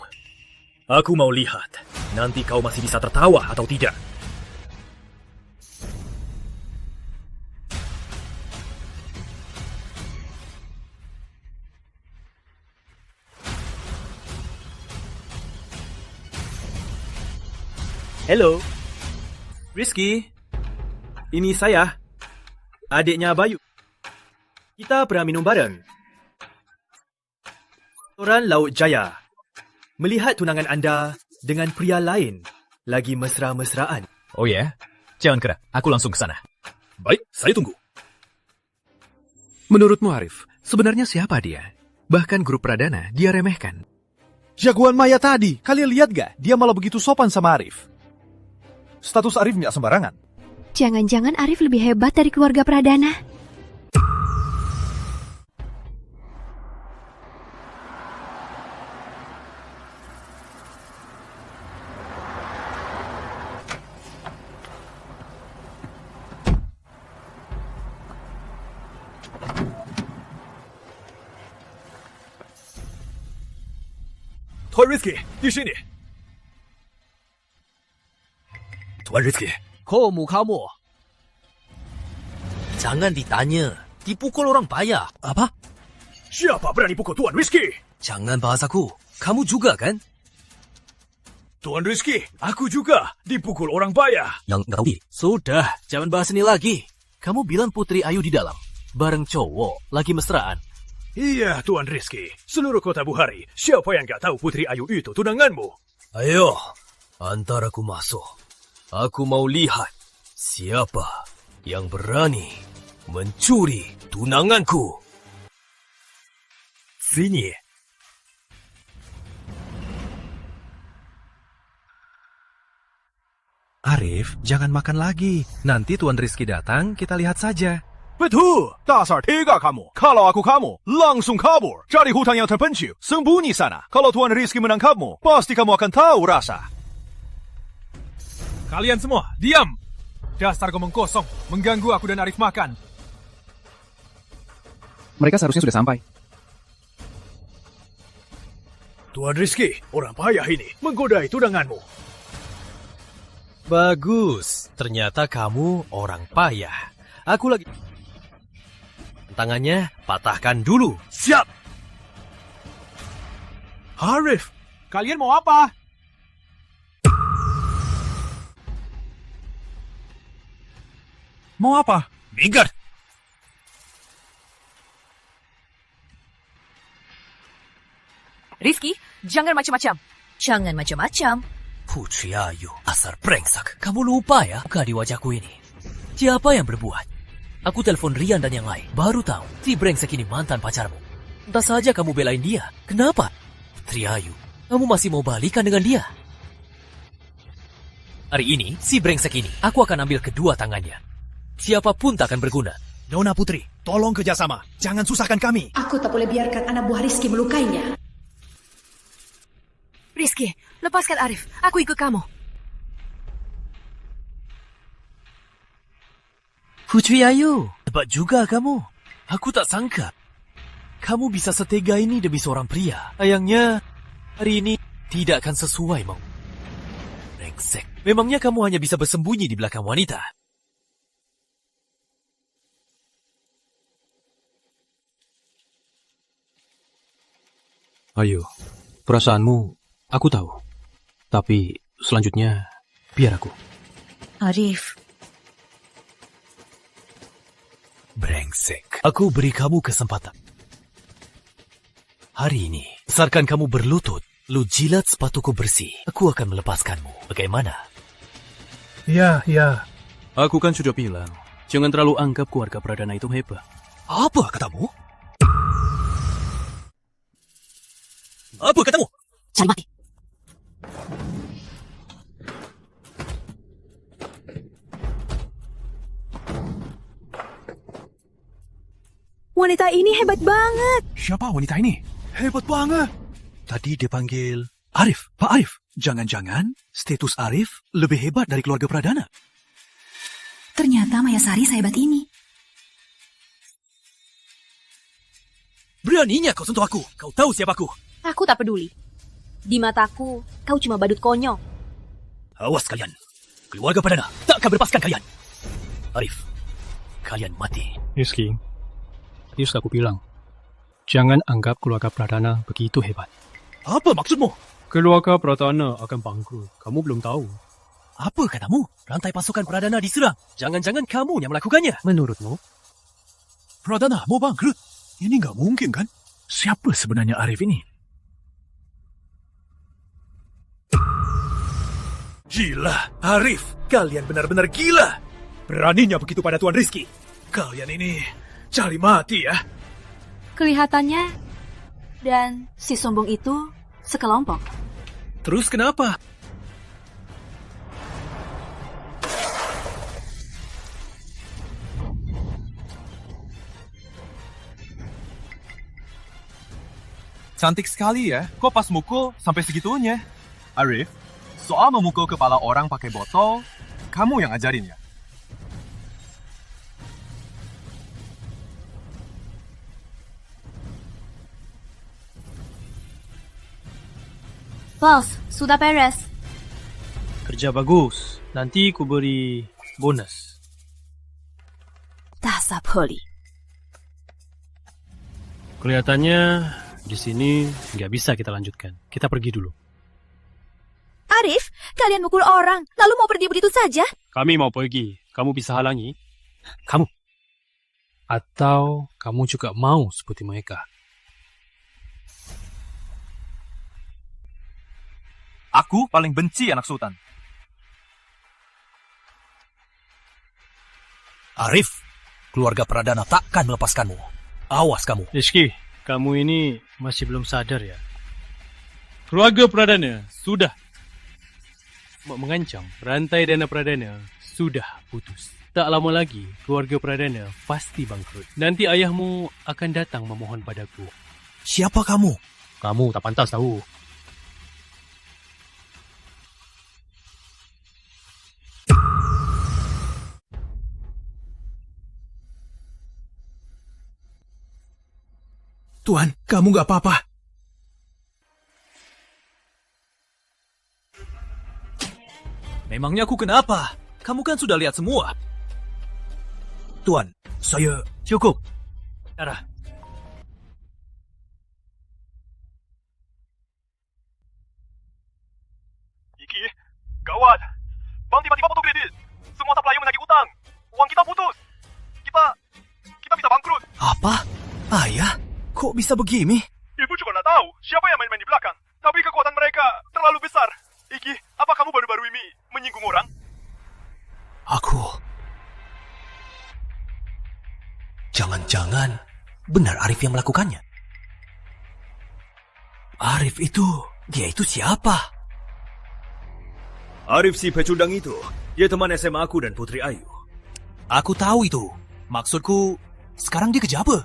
Aku mau lihat, nanti kau masih bisa tertawa atau tidak. Halo, Rizky. Ini saya, adiknya Bayu. Kita pernah minum bareng. Restoran Laut Jaya. Melihat tunangan anda dengan pria lain lagi mesra-mesraan. Oh ya? Jangan gerak, aku langsung ke sana. Baik, saya tunggu. Menurutmu Arif, sebenarnya siapa dia? Bahkan grup Pradana dia remehkan. Jagoan Maya tadi, kalian lihat gak? Dia malah begitu sopan sama Arif. Status Arif nggak sembarangan. Jangan-jangan Arif lebih hebat dari keluarga Pradana. Tuan Rizky, di sini. Tuan Rizky. Kamu. Jangan ditanya. Dipukul orang payah. Apa? Siapa berani pukul Tuan Rizky? Jangan bahas aku. Kamu juga kan? Tuan Rizky, aku juga dipukul orang payah. Yang nggak tahu diri. Sudah, jangan bahas ini lagi. Kamu bilang Putri Ayu di dalam. Bareng cowok, lagi mesraan. Iya, Tuan Rizky. Seluruh Kota Bahari, siapa yang nggak tahu Putri Ayu itu tunanganmu? Ayo, antar aku masuk. Aku mau lihat siapa yang berani mencuri tunanganku. Sini. Arif, jangan makan lagi. Nanti Tuan Rizky datang, kita lihat saja. Betul, dasar tiga kamu. Kalau aku kamu, langsung kabur. Cari hutan yang terpencil, sembunyi sana. Kalau Tuan Rizky menangkapmu, pasti kamu akan tahu rasa. Kalian semua, diam! Dasar ngomong kosong, mengganggu aku dan Arif makan. Mereka seharusnya sudah sampai. Tuan Rizky, orang payah ini, menggodai tunanganmu. Bagus, ternyata kamu orang payah. Aku lagi... Tangannya patahkan dulu. Siap! Arif, kalian mau apa? Mau apa? Minggat! Rizky, jangan macam-macam. Jangan macam-macam. Putri Ayu, asal brengsek. Kamu lupa ya, muka di wajahku ini. Siapa yang berbuat? Aku telepon Rian dan yang lain. Baru tahu, si brengsek ini mantan pacarmu. Entah saja kamu belain dia. Kenapa? Putri Ayu, kamu masih mau balikan dengan dia? Hari ini, si brengsek ini, aku akan ambil kedua tangannya. Siapapun tak akan berguna. Nona Putri, tolong kerjasama. Jangan susahkan kami. Aku tak boleh biarkan anak buah Rizky melukainya. Rizky, lepaskan Arif. Aku ikut kamu. Putri Ayu, hebat juga kamu. Aku tak sangka. Kamu bisa setega ini demi seorang pria. Sayangnya, hari ini tidak akan sesuai mau. Brengsek. Memangnya kamu hanya bisa bersembunyi di belakang wanita? Ayo, perasaanmu aku tahu. Tapi selanjutnya, biar aku. Arif. Brengsek. Aku beri kamu kesempatan. Hari ini, besarkan kamu berlutut. Lu jilat sepatuku bersih. Aku akan melepaskanmu. Bagaimana? Ya. Aku kan sudah bilang, jangan terlalu anggap keluarga Pradana itu hebat. Apa katamu? Apa katamu? Cari mati. Wanita ini hebat banget. Siapa wanita ini? Hebat banget. Tadi dia panggil Arif. Pak Arif, jangan-jangan status Arif lebih hebat dari keluarga Pradana. Ternyata Mayasari sehebat ini. Beraninya kau sentuh aku. Kau tahu siapaku. Aku tak peduli. Di mataku, kau cuma badut konyol. Awas kalian. Keluarga Pradana tak akan berlepaskan kalian. Arif, kalian mati. Rizky, just aku bilang, jangan anggap keluarga Pradana begitu hebat. Apa maksudmu? Keluarga Pradana akan bangkrut. Kamu belum tahu. Apa katamu? Rantai pasukan Pradana diserang. Jangan-jangan kamu yang melakukannya. Menurutmu? Pradana mau bangkrut? Ini nggak mungkin kan? Siapa sebenarnya Arif ini? Gila, Arif. Kalian benar-benar gila. Beraninya begitu pada Tuan Rizky. Kalian ini cari mati ya. Kelihatannya, dan si sombong itu sekelompok. Terus kenapa? Cantik sekali ya. Kok pas mukul sampai segitunya? Arif, soal memukul kepala orang pakai botol, kamu yang ajarin ya? Bos, sudah beres. Kerja bagus. Nanti ku beri bonus. Dasar poli. Kelihatannya di sini nggak bisa kita lanjutkan. Kita pergi dulu. Arif, kalian mukul orang, lalu mau pergi begitu saja? Kami mau pergi. Kamu bisa halangi? Kamu? Atau kamu juga mau seperti mereka? Aku paling benci anak sultan. Arif, keluarga Pradana takkan melepaskanmu. Awas kamu. Rizky, kamu ini masih belum sadar ya? Keluarga Pradana sudah mengancam. Rantai dana Pradana sudah putus. Tak lama lagi, keluarga Pradana pasti bangkrut. Nanti ayahmu akan datang memohon padaku. Siapa kamu? Kamu tak pantas tahu. Tuan, kamu nggak apa-apa. Memangnya aku kenapa? Kamu kan sudah lihat semua. Tuan, saya... Cukup. Darah. Iki, gawat. Bank tiba-tiba potong kredit. Semua supplier menagih utang. Uang kita putus. Kita bisa bangkrut. Apa? Ayah? Kok bisa begini? Ibu juga nggak tahu siapa yang main-main di belakang. Tapi kekuatan mereka terlalu besar. Iki, apa kamu baru-baru ini menyinggung orang? Aku... Jangan-jangan benar Arif yang melakukannya. Arif itu... Dia itu siapa? Arif si pecundang itu, dia teman SMA aku dan Putri Ayu. Aku tahu itu. Maksudku, sekarang dia kerja apa?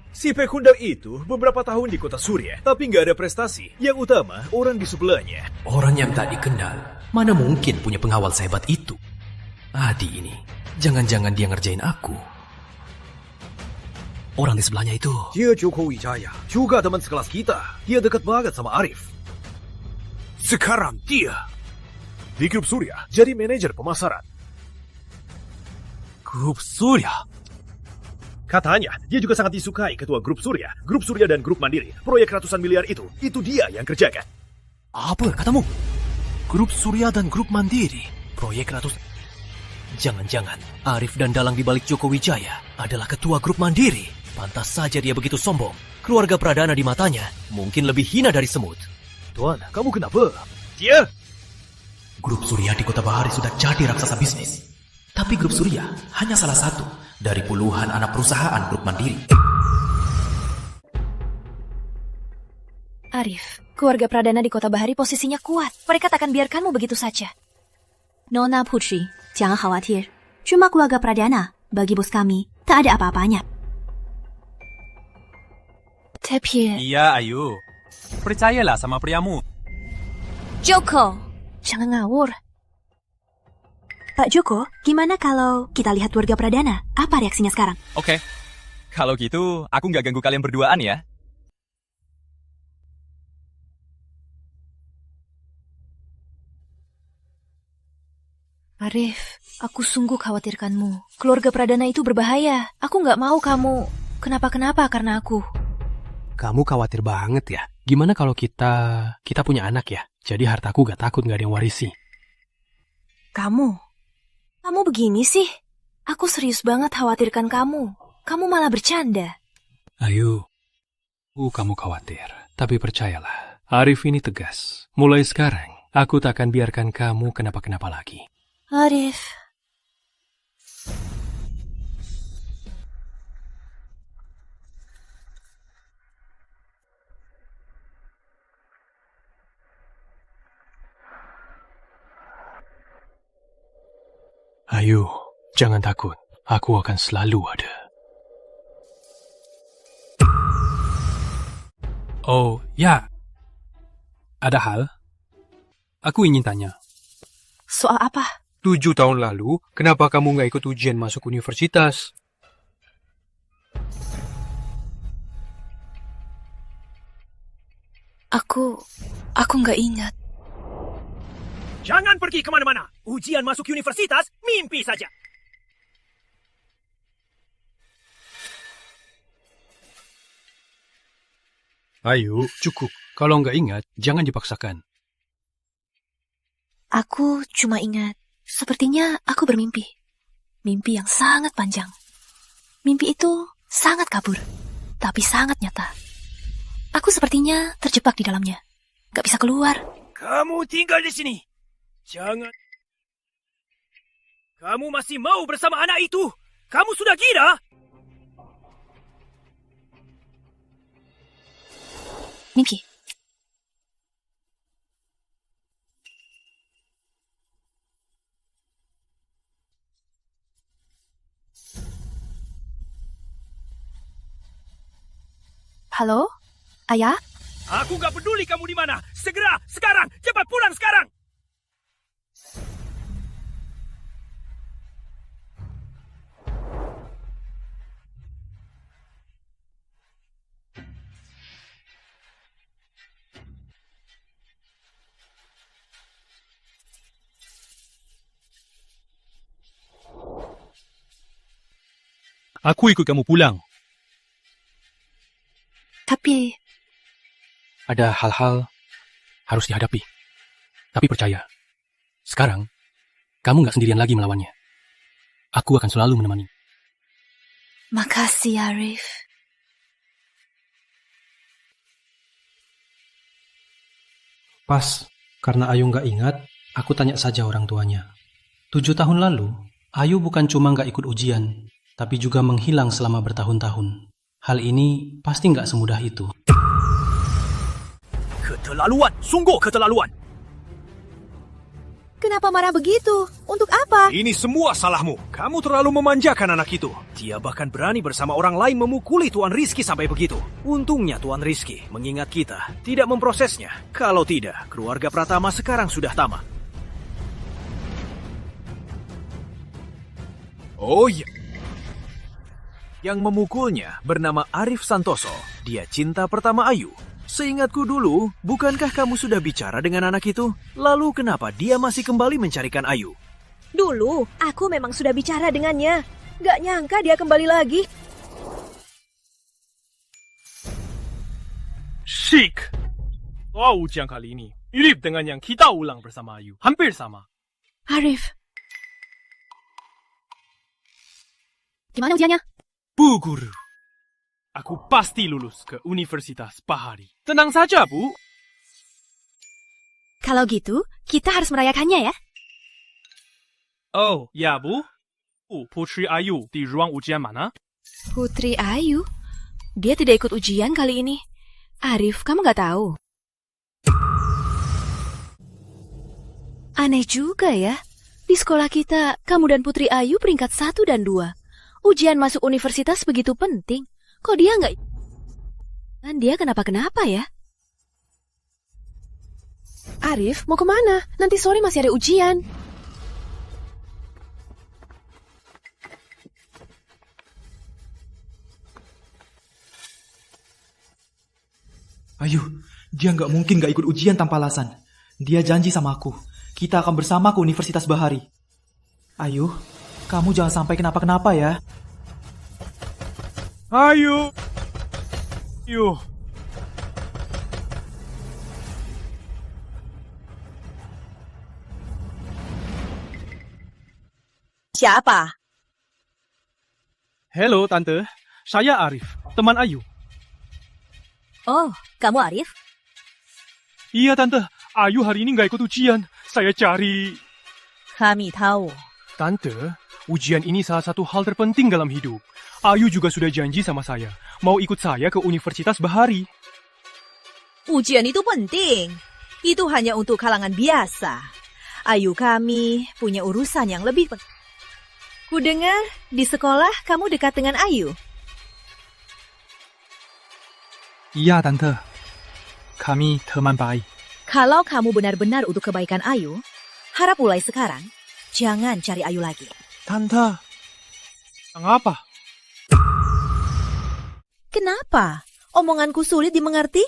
Si pecundang itu beberapa tahun di Kota Surya, tapi nggak ada prestasi. Yang utama, orang di sebelahnya. Orang yang tak dikenal, mana mungkin punya pengawal sehebat itu? Adi ini, jangan-jangan dia ngerjain aku. Orang di sebelahnya itu. Dia Joko Wijaya, juga teman sekelas kita. Dia dekat banget sama Arif. Sekarang dia di Grup Surya jadi manajer pemasaran. Grup Surya? Katanya, dia juga sangat disukai ketua Grup Surya. Grup Surya dan Grup Mandiri. Proyek ratusan miliar itu dia yang kerjakan. Apa katamu? Grup Surya dan Grup Mandiri? Proyek ratus... Jangan-jangan Arif dan dalang di balik Joko Wijaya adalah ketua Grup Mandiri. Pantas saja dia begitu sombong. Keluarga Pradana di matanya mungkin lebih hina dari semut. Tuan, kamu kenapa? Dia! Grup Surya di Kota Bahari sudah jadi raksasa bisnis. Tapi Grup Surya hanya salah satu dari puluhan anak perusahaan Grup Mandiri. Arif, keluarga Pradana di Kota Bahari posisinya kuat. Mereka takkan biarkanmu begitu saja. Nona Putri, jangan khawatir. Cuma keluarga Pradana, bagi bos kami, tak ada apa-apanya. Tapi... Iya, Ayu. Percayalah sama priamu. Joko, jangan ngawur. Pak Joko, gimana kalau kita lihat keluarga Pradana? Apa reaksinya sekarang? Oke. Kalau gitu, aku nggak ganggu kalian berduaan ya. Arif, aku sungguh khawatirkanmu. Keluarga Pradana itu berbahaya. Aku nggak mau kamu kenapa-kenapa karena aku. Kamu khawatir banget ya? Gimana kalau kita punya anak ya? Jadi hartaku gak takut gak ada yang warisi. Kamu begini sih? Aku serius banget khawatirkan kamu. Kamu malah bercanda. Ayu, kamu khawatir. Tapi percayalah, Arif ini tegas. Mulai sekarang, aku tak akan biarkan kamu kenapa-kenapa lagi. Arif. Ayu, jangan takut. Aku akan selalu ada. Oh, ya. Ada hal. Aku ingin tanya. Soal apa? 7 tahun lalu, kenapa kamu nggak ikut ujian masuk universitas? Aku nggak ingat. Jangan pergi kemana-mana. Ujian masuk universitas, mimpi saja. Ayo, cukup. Kalau nggak ingat, jangan dipaksakan. Aku cuma ingat, sepertinya aku bermimpi. Mimpi yang sangat panjang. Mimpi itu sangat kabur, tapi sangat nyata. Aku sepertinya terjebak di dalamnya. Gak bisa keluar. Kamu tinggal di sini. Jangan. Kamu masih mau bersama anak itu? Kamu sudah gila? Mimpi. Halo? Ayah? Aku gak peduli kamu di mana. Segera, sekarang, cepat pulang sekarang. Aku ikut kamu pulang. Tapi... Ada hal-hal harus dihadapi. Tapi percaya, sekarang kamu gak sendirian lagi melawannya. Aku akan selalu menemani. Makasih, Arif. Pas, karena Ayu gak ingat, aku tanya saja orang tuanya. 7 tahun lalu, Ayu bukan cuma gak ikut ujian, tapi juga menghilang selama bertahun-tahun. Hal ini pasti gak semudah itu. Keterlaluan, sungguh keterlaluan. Kenapa marah begitu? Untuk apa? Ini semua salahmu. Kamu terlalu memanjakan anak itu. Dia bahkan berani bersama orang lain memukuli Tuan Rizky sampai begitu. Untungnya Tuan Rizky mengingat kita tidak memprosesnya. Kalau tidak, keluarga Pratama sekarang sudah tamat. Oh iya. Yang memukulnya bernama Arif Santoso. Dia cinta pertama Ayu. Seingatku dulu, bukankah kamu sudah bicara dengan anak itu? Lalu kenapa dia masih kembali mencarikan Ayu? Dulu, aku memang sudah bicara dengannya. Gak nyangka dia kembali lagi. Syik! Wah, ujian kali ini mirip dengan yang kita ulang bersama Ayu. Hampir sama. Arif. Gimana ujiannya? Bu Guru. Aku pasti lulus ke Universitas Bahari. Tenang saja, Bu. Kalau gitu, kita harus merayakannya ya. Oh, ya, Bu. Putri Ayu di ruang ujian mana? Putri Ayu? Dia tidak ikut ujian kali ini. Arif, kamu nggak tahu? Aneh juga ya. Di sekolah kita, kamu dan Putri Ayu peringkat 1 dan 2. Ujian masuk universitas begitu penting. Kok dia nggak... Dan dia kenapa-kenapa ya? Arif, mau kemana? Nanti sore masih ada ujian. Ayu, dia nggak mungkin nggak ikut ujian tanpa alasan. Dia janji sama aku. Kita akan bersama ke Universitas Bahari. Ayu, kamu jangan sampai kenapa-kenapa ya. Ayu! Ayu! Siapa? Halo, Tante. Saya Arif, teman Ayu. Oh, kamu Arif? Iya, Tante. Ayu hari ini nggak ikut ujian. Saya cari... Kami tahu. Tante, ujian ini salah satu hal terpenting dalam hidup. Ayu juga sudah janji sama saya, mau ikut saya ke Universitas Bahari. Ujian itu penting. Itu hanya untuk kalangan biasa. Ayu kami punya urusan yang lebih penting. Kudengar di sekolah kamu dekat dengan Ayu. Iya, Tante. Kami teman baik. Kalau kamu benar-benar untuk kebaikan Ayu, harap mulai sekarang, jangan cari Ayu lagi. Tante, apa? Kenapa? Omonganku sulit dimengerti?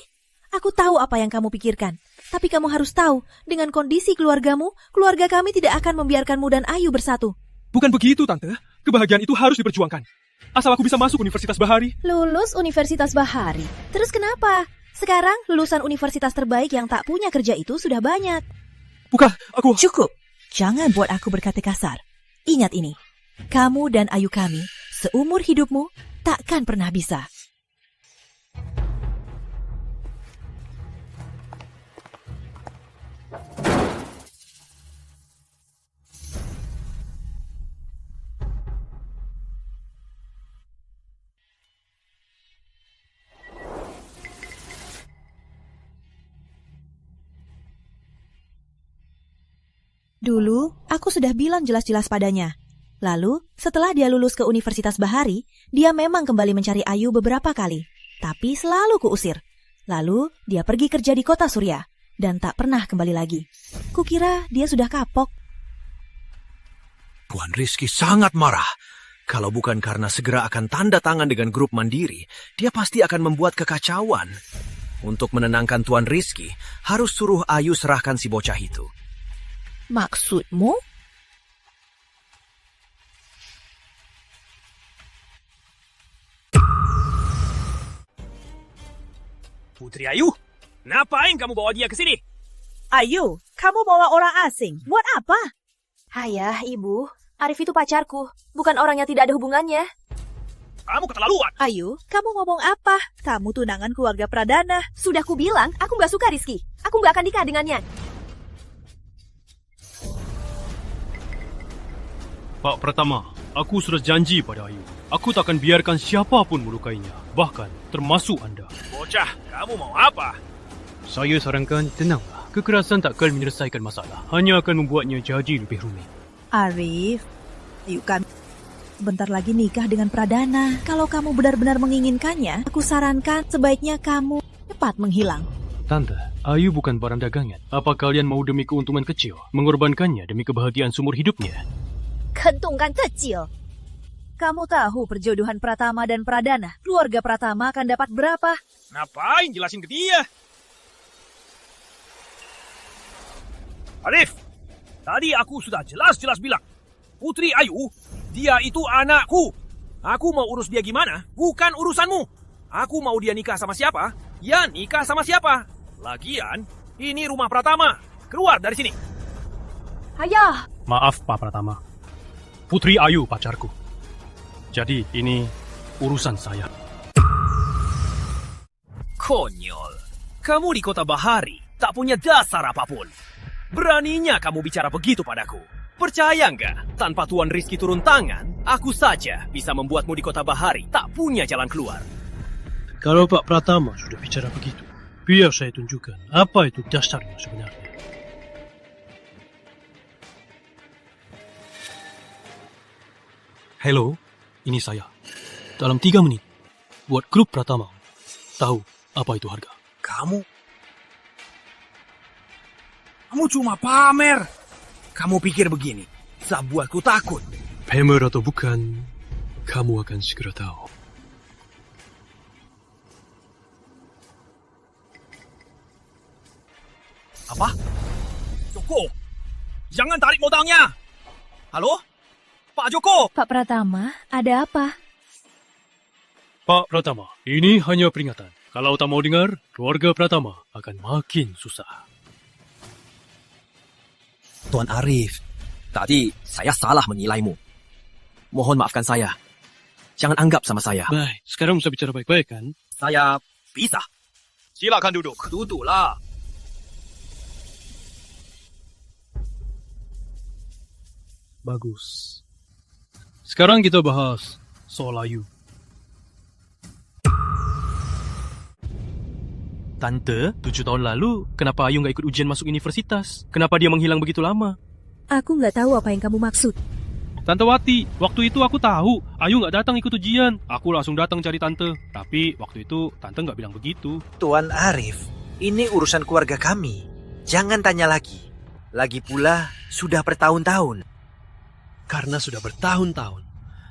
Aku tahu apa yang kamu pikirkan. Tapi kamu harus tahu, dengan kondisi keluargamu, keluarga kami tidak akan membiarkanmu dan Ayu bersatu. Bukan begitu, Tante. Kebahagiaan itu harus diperjuangkan. Asal aku bisa masuk Universitas Bahari. Lulus Universitas Bahari? Terus kenapa? Sekarang lulusan universitas terbaik yang tak punya kerja itu sudah banyak. Bukan, aku... Cukup. Jangan buat aku berkata kasar. Ingat ini. Kamu dan Ayu kami, seumur hidupmu, takkan pernah bisa. Dulu, aku sudah bilang jelas-jelas padanya. Lalu, setelah dia lulus ke Universitas Bahari, dia memang kembali mencari Ayu beberapa kali. Tapi selalu kuusir. Lalu, dia pergi kerja di kota Surya. Dan tak pernah kembali lagi. Kukira dia sudah kapok. Tuan Rizky sangat marah. Kalau bukan karena segera akan tanda tangan dengan grup Mandiri, dia pasti akan membuat kekacauan. Untuk menenangkan Tuan Rizky, harus suruh Ayu serahkan si bocah itu. Maksudmu? Putri Ayu, ngapain kamu bawa dia ke sini? Ayu, kamu bawa orang asing. Buat apa? Ayah, Ibu, Arif itu pacarku. Bukan orang yang tidak ada hubungannya. Kamu keterlaluan. Ayu, kamu ngomong apa? Kamu tunangan keluarga Pradana. Sudah kubilang, aku gak suka Rizky. Aku gak akan nikah dengannya. Pak Pratama, aku sudah janji pada Ayu. Aku tak akan biarkan siapapun melukainya. Bahkan termasuk Anda. Bocah, kamu mau apa? Saya sarankan tenanglah. kekerasan takkan menyelesaikan masalah. Hanya akan membuatnya jadi lebih rumit. Arif, yuk kami bentar lagi nikah dengan Pradana. Kalau kamu benar-benar menginginkannya, aku sarankan sebaiknya kamu cepat menghilang. Tante, Ayu bukan barang dagangan. Apa kalian mau demi keuntungan kecil mengorbankannya demi kebahagiaan seumur hidupnya? Keuntungan kecil. Kamu tahu perjodohan Pratama dan Pradana? Keluarga Pratama akan dapat berapa? Ngapain jelasin ke dia? Arif, tadi aku sudah jelas-jelas bilang. Putri Ayu, dia itu anakku. Aku mau urus dia gimana? Bukan urusanmu. Aku mau dia nikah sama siapa? Ya nikah sama siapa? Lagian, ini rumah Pratama. Keluar dari sini. Ayah. Maaf, Pak Pratama. Putri Ayu pacarku. Jadi ini urusan saya. Konyol. Kamu di Kota Bahari tak punya dasar apapun. Beraninya kamu bicara begitu padaku. Percaya nggak? Tanpa Tuan Rizky turun tangan, aku saja bisa membuatmu di Kota Bahari tak punya jalan keluar. Kalau Pak Pratama sudah bicara begitu, biar saya tunjukkan apa itu dasarnya sebenarnya. Halo, ini saya. Dalam 3 menit, buat grup Pratama tahu apa itu harga. Kamu cuma pamer. Kamu pikir begini, bisa buatku takut. Pamer atau bukan, kamu akan segera tahu. Apa? Joko, jangan tarik modalnya. Halo? Pak Joko? Pak Pratama, ada apa? Pak Pratama, ini hanya peringatan. Kalau tak mau dengar, keluarga Pratama akan makin susah. Tuan Arif, tadi saya salah menilaimu. Mohon maafkan saya. Jangan anggap sama saya. Baik, sekarang bisa bicara baik-baik kan? Saya bisa. Silakan duduk. Duduklah. Bagus. Sekarang kita bahas soal Ayu. Tante, 7 tahun lalu, kenapa Ayu nggak ikut ujian masuk universitas? Kenapa dia menghilang begitu lama? Aku nggak tahu apa yang kamu maksud. Tante Wati, waktu itu aku tahu Ayu nggak datang ikut ujian. Aku langsung datang cari Tante. Tapi waktu itu Tante nggak bilang begitu. Tuan Arif, ini urusan keluarga kami. Jangan tanya lagi. Lagi pula, sudah bertahun-tahun. Karena sudah bertahun-tahun,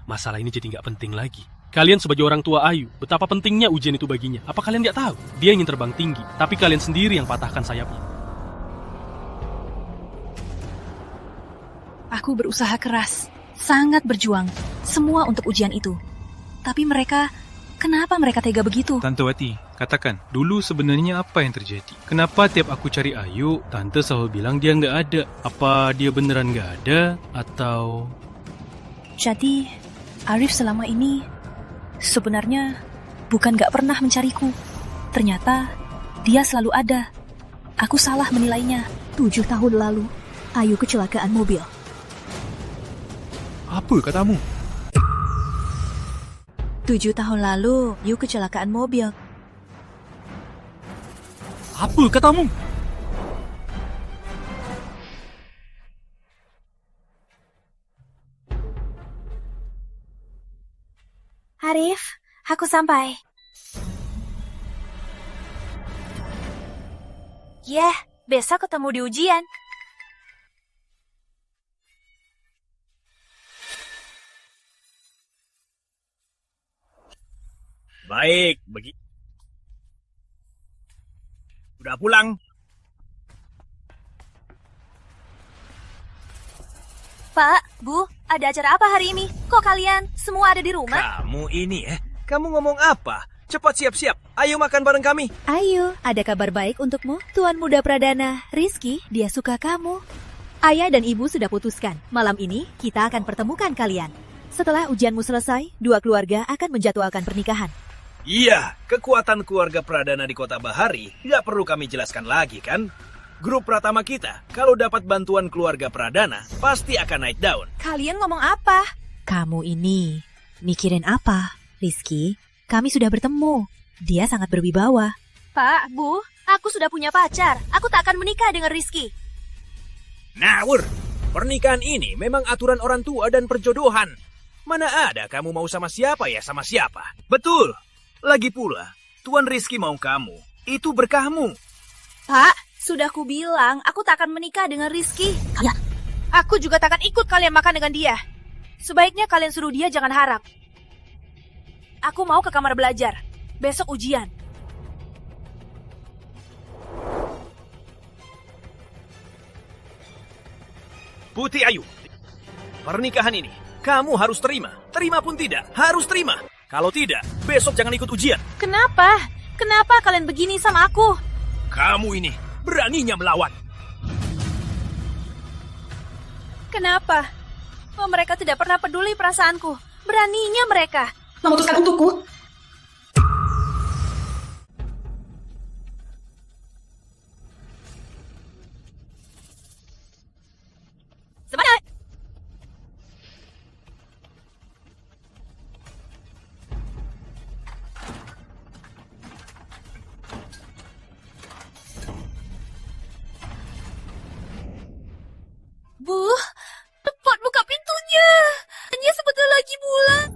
masalah ini jadi nggak penting lagi. Kalian sebagai orang tua Ayu, betapa pentingnya ujian itu baginya. Apa kalian nggak tahu? Dia ingin terbang tinggi, tapi kalian sendiri yang patahkan sayapnya. Aku berusaha keras, sangat berjuang, semua untuk ujian itu. Tapi kenapa mereka tega begitu? Tante Wati, katakan, dulu sebenarnya apa yang terjadi? Kenapa tiap aku cari Ayu, Tante selalu bilang dia nggak ada? Apa dia beneran nggak ada, atau... Jadi, Arif selama ini sebenarnya bukan nggak pernah mencariku. Ternyata dia selalu ada. Aku salah menilainya. 7 tahun lalu, Ayu kecelakaan mobil. Apa katamu? 7 tahun lalu, Ayu kecelakaan mobil. Apa katamu? Arif, aku sampai. Besok ketemu di ujian. Baik, Udah pulang? Pak, Bu, ada acara apa hari ini? Kok kalian semua ada di rumah? Kamu ini kamu ngomong apa? Cepat siap-siap, ayo makan bareng kami. Ayo, ada kabar baik untukmu, Tuan Muda Pradana. Rizky, dia suka kamu. Ayah dan ibu sudah putuskan, malam ini kita akan pertemukan kalian. Setelah ujianmu selesai, 2 keluarga akan menjadwalkan pernikahan. Iya, kekuatan keluarga Pradana di Kota Bahari nggak perlu kami jelaskan lagi kan? Grup Pratama kita, kalau dapat bantuan keluarga Pradana, pasti akan naik daun. Kalian ngomong apa? Kamu ini mikirin apa, Rizky? Kami sudah bertemu. Dia sangat berwibawa. Pak, Bu, Aku sudah punya pacar. Aku tak akan menikah dengan Rizky. Ngawur. Pernikahan ini memang aturan orang tua dan perjodohan. Mana ada kamu mau sama siapa ya sama siapa? Betul. Lagi pula, Tuan Rizky mau kamu. Itu berkahmu. Pak, sudah ku bilang aku tak akan menikah dengan Rizky. Ya. Aku juga tak akan ikut kalian makan dengan dia. Sebaiknya kalian suruh dia jangan harap. Aku mau ke kamar belajar. Besok ujian. Putri Ayu, pernikahan ini kamu harus terima. Terima pun tidak, harus terima. Kalau tidak, besok jangan ikut ujian. Kenapa? Kenapa kalian begini sama aku? Kamu ini beraninya melawan. Kenapa? Oh, mereka tidak pernah peduli perasaanku. Beraninya mereka. Memutuskan untukku? Sebenarnya. Bu, cepat buka pintunya. Hanya sebentar lagi bulan.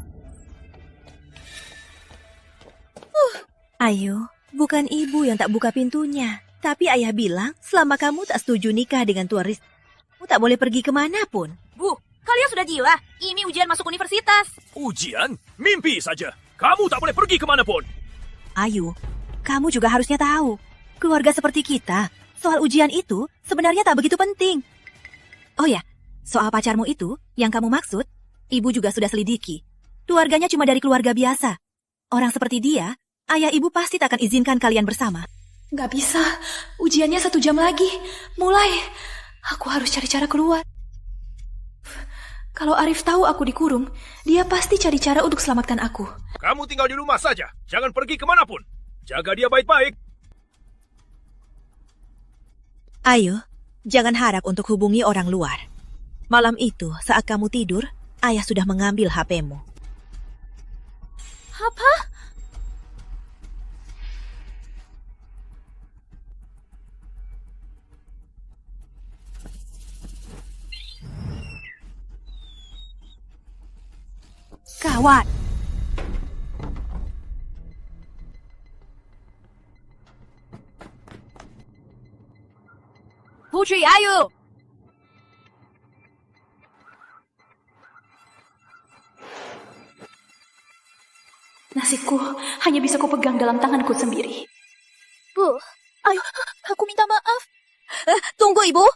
Ayu, bukan ibu yang tak buka pintunya. Tapi ayah bilang, selama kamu tak setuju nikah dengan Tuan Rizky, kamu tak boleh pergi kemanapun. Bu, kalian sudah gila. Ini ujian masuk universitas. Ujian? Mimpi saja. Kamu tak boleh pergi kemanapun. Ayu, kamu juga harusnya tahu. Keluarga seperti kita, soal ujian itu sebenarnya tak begitu penting. Oh ya, soal pacarmu itu, yang kamu maksud, ibu juga sudah selidiki. Keluarganya cuma dari keluarga biasa. Orang seperti dia, ayah ibu pasti tak akan izinkan kalian bersama. Gak bisa, ujiannya 1 jam lagi. Mulai, aku harus cari cara keluar. Kalau Arif tahu aku dikurung, dia pasti cari cara untuk selamatkan aku. Kamu tinggal di rumah saja, jangan pergi kemanapun. Jaga dia baik-baik. Ayo, jangan harap untuk hubungi orang luar. Malam itu, saat kamu tidur, ayah sudah mengambil HP-mu. Apa? Gawat. Putri Ayu. Nasibku hanya bisa kupegang dalam tanganku sendiri. Bu, ayo, aku minta maaf. Tunggu, Ibu.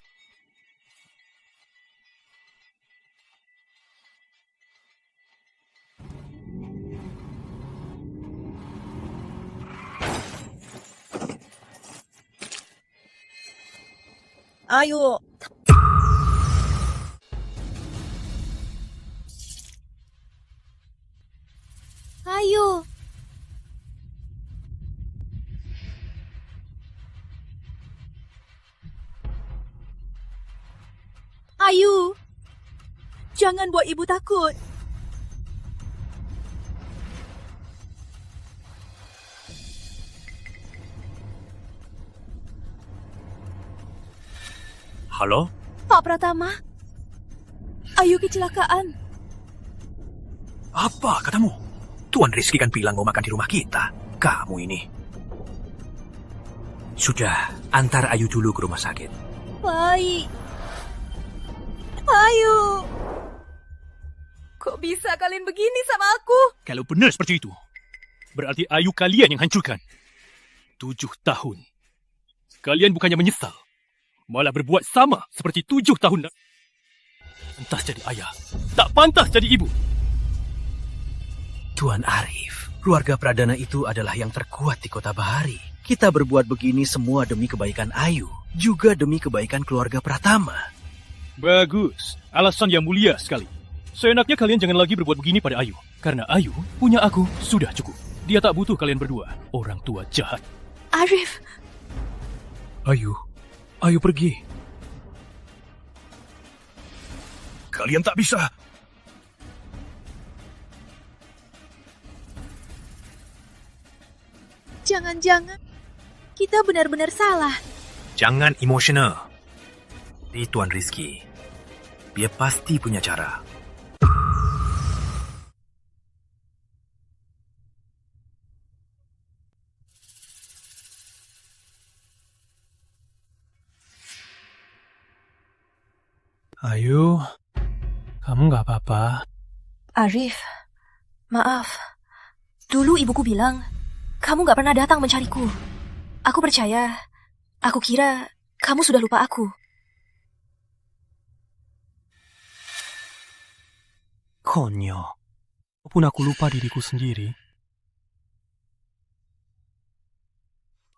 Ayo. Ayo. Ayu. Jangan buat ibu takut. Halo? Pak Pratama. Ayu kecelakaan. Apa katamu? Tuan Rizky kan bilang mau makan di rumah kita. Kamu ini. Sudah, antar Ayu dulu ke rumah sakit. Baik. Ayu. Kok bisa kalian begini sama aku? Kalau benar seperti itu, berarti Ayu kalian yang hancurkan. 7 tahun. Kalian bukannya menyesal, malah berbuat sama seperti 7 tahun. Pantas jadi ayah, tak pantas jadi ibu. Tuan Arif, keluarga Pradana itu adalah yang terkuat di Kota Bahari. Kita berbuat begini semua demi kebaikan Ayu, juga demi kebaikan keluarga Pratama. Bagus, alasan yang mulia sekali. Seenaknya kalian jangan lagi berbuat begini pada Ayu. Karena Ayu punya aku sudah cukup. Dia tak butuh kalian berdua, orang tua jahat. Arif. Ayu pergi. Kalian tak bisa. Jangan-jangan Kita benar-benar salah. Jangan emosional. Di Tuan Rizky, dia pasti punya cara. Ayu, kamu nggak apa-apa? Arif, maaf. Dulu ibuku bilang, kamu gak pernah datang mencariku. Aku percaya. Aku kira kamu sudah lupa aku. Konyol. Walaupun aku lupa diriku sendiri,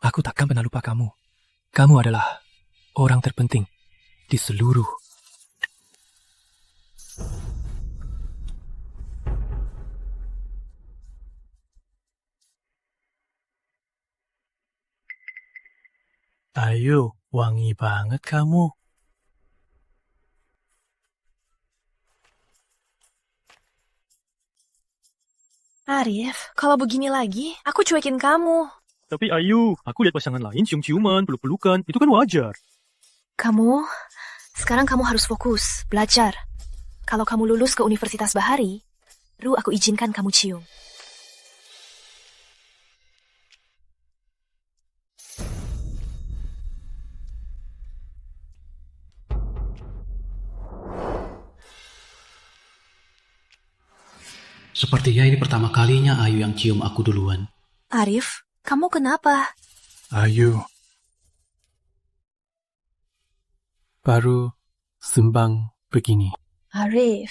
aku takkan pernah lupa kamu. Kamu adalah orang terpenting di seluruh. Ayo, wangi banget kamu. Arif, kalau begini lagi, aku cuekin kamu. Tapi Ayu, aku lihat pasangan lain cium-ciuman, peluk-pelukan, itu kan wajar. Sekarang kamu harus fokus, belajar. Kalau kamu lulus ke Universitas Bahari, baru aku izinkan kamu cium. Sepertinya ini pertama kalinya Ayu yang cium aku duluan. Arif, kamu kenapa? Ayu. Baru sembang begini. Arif.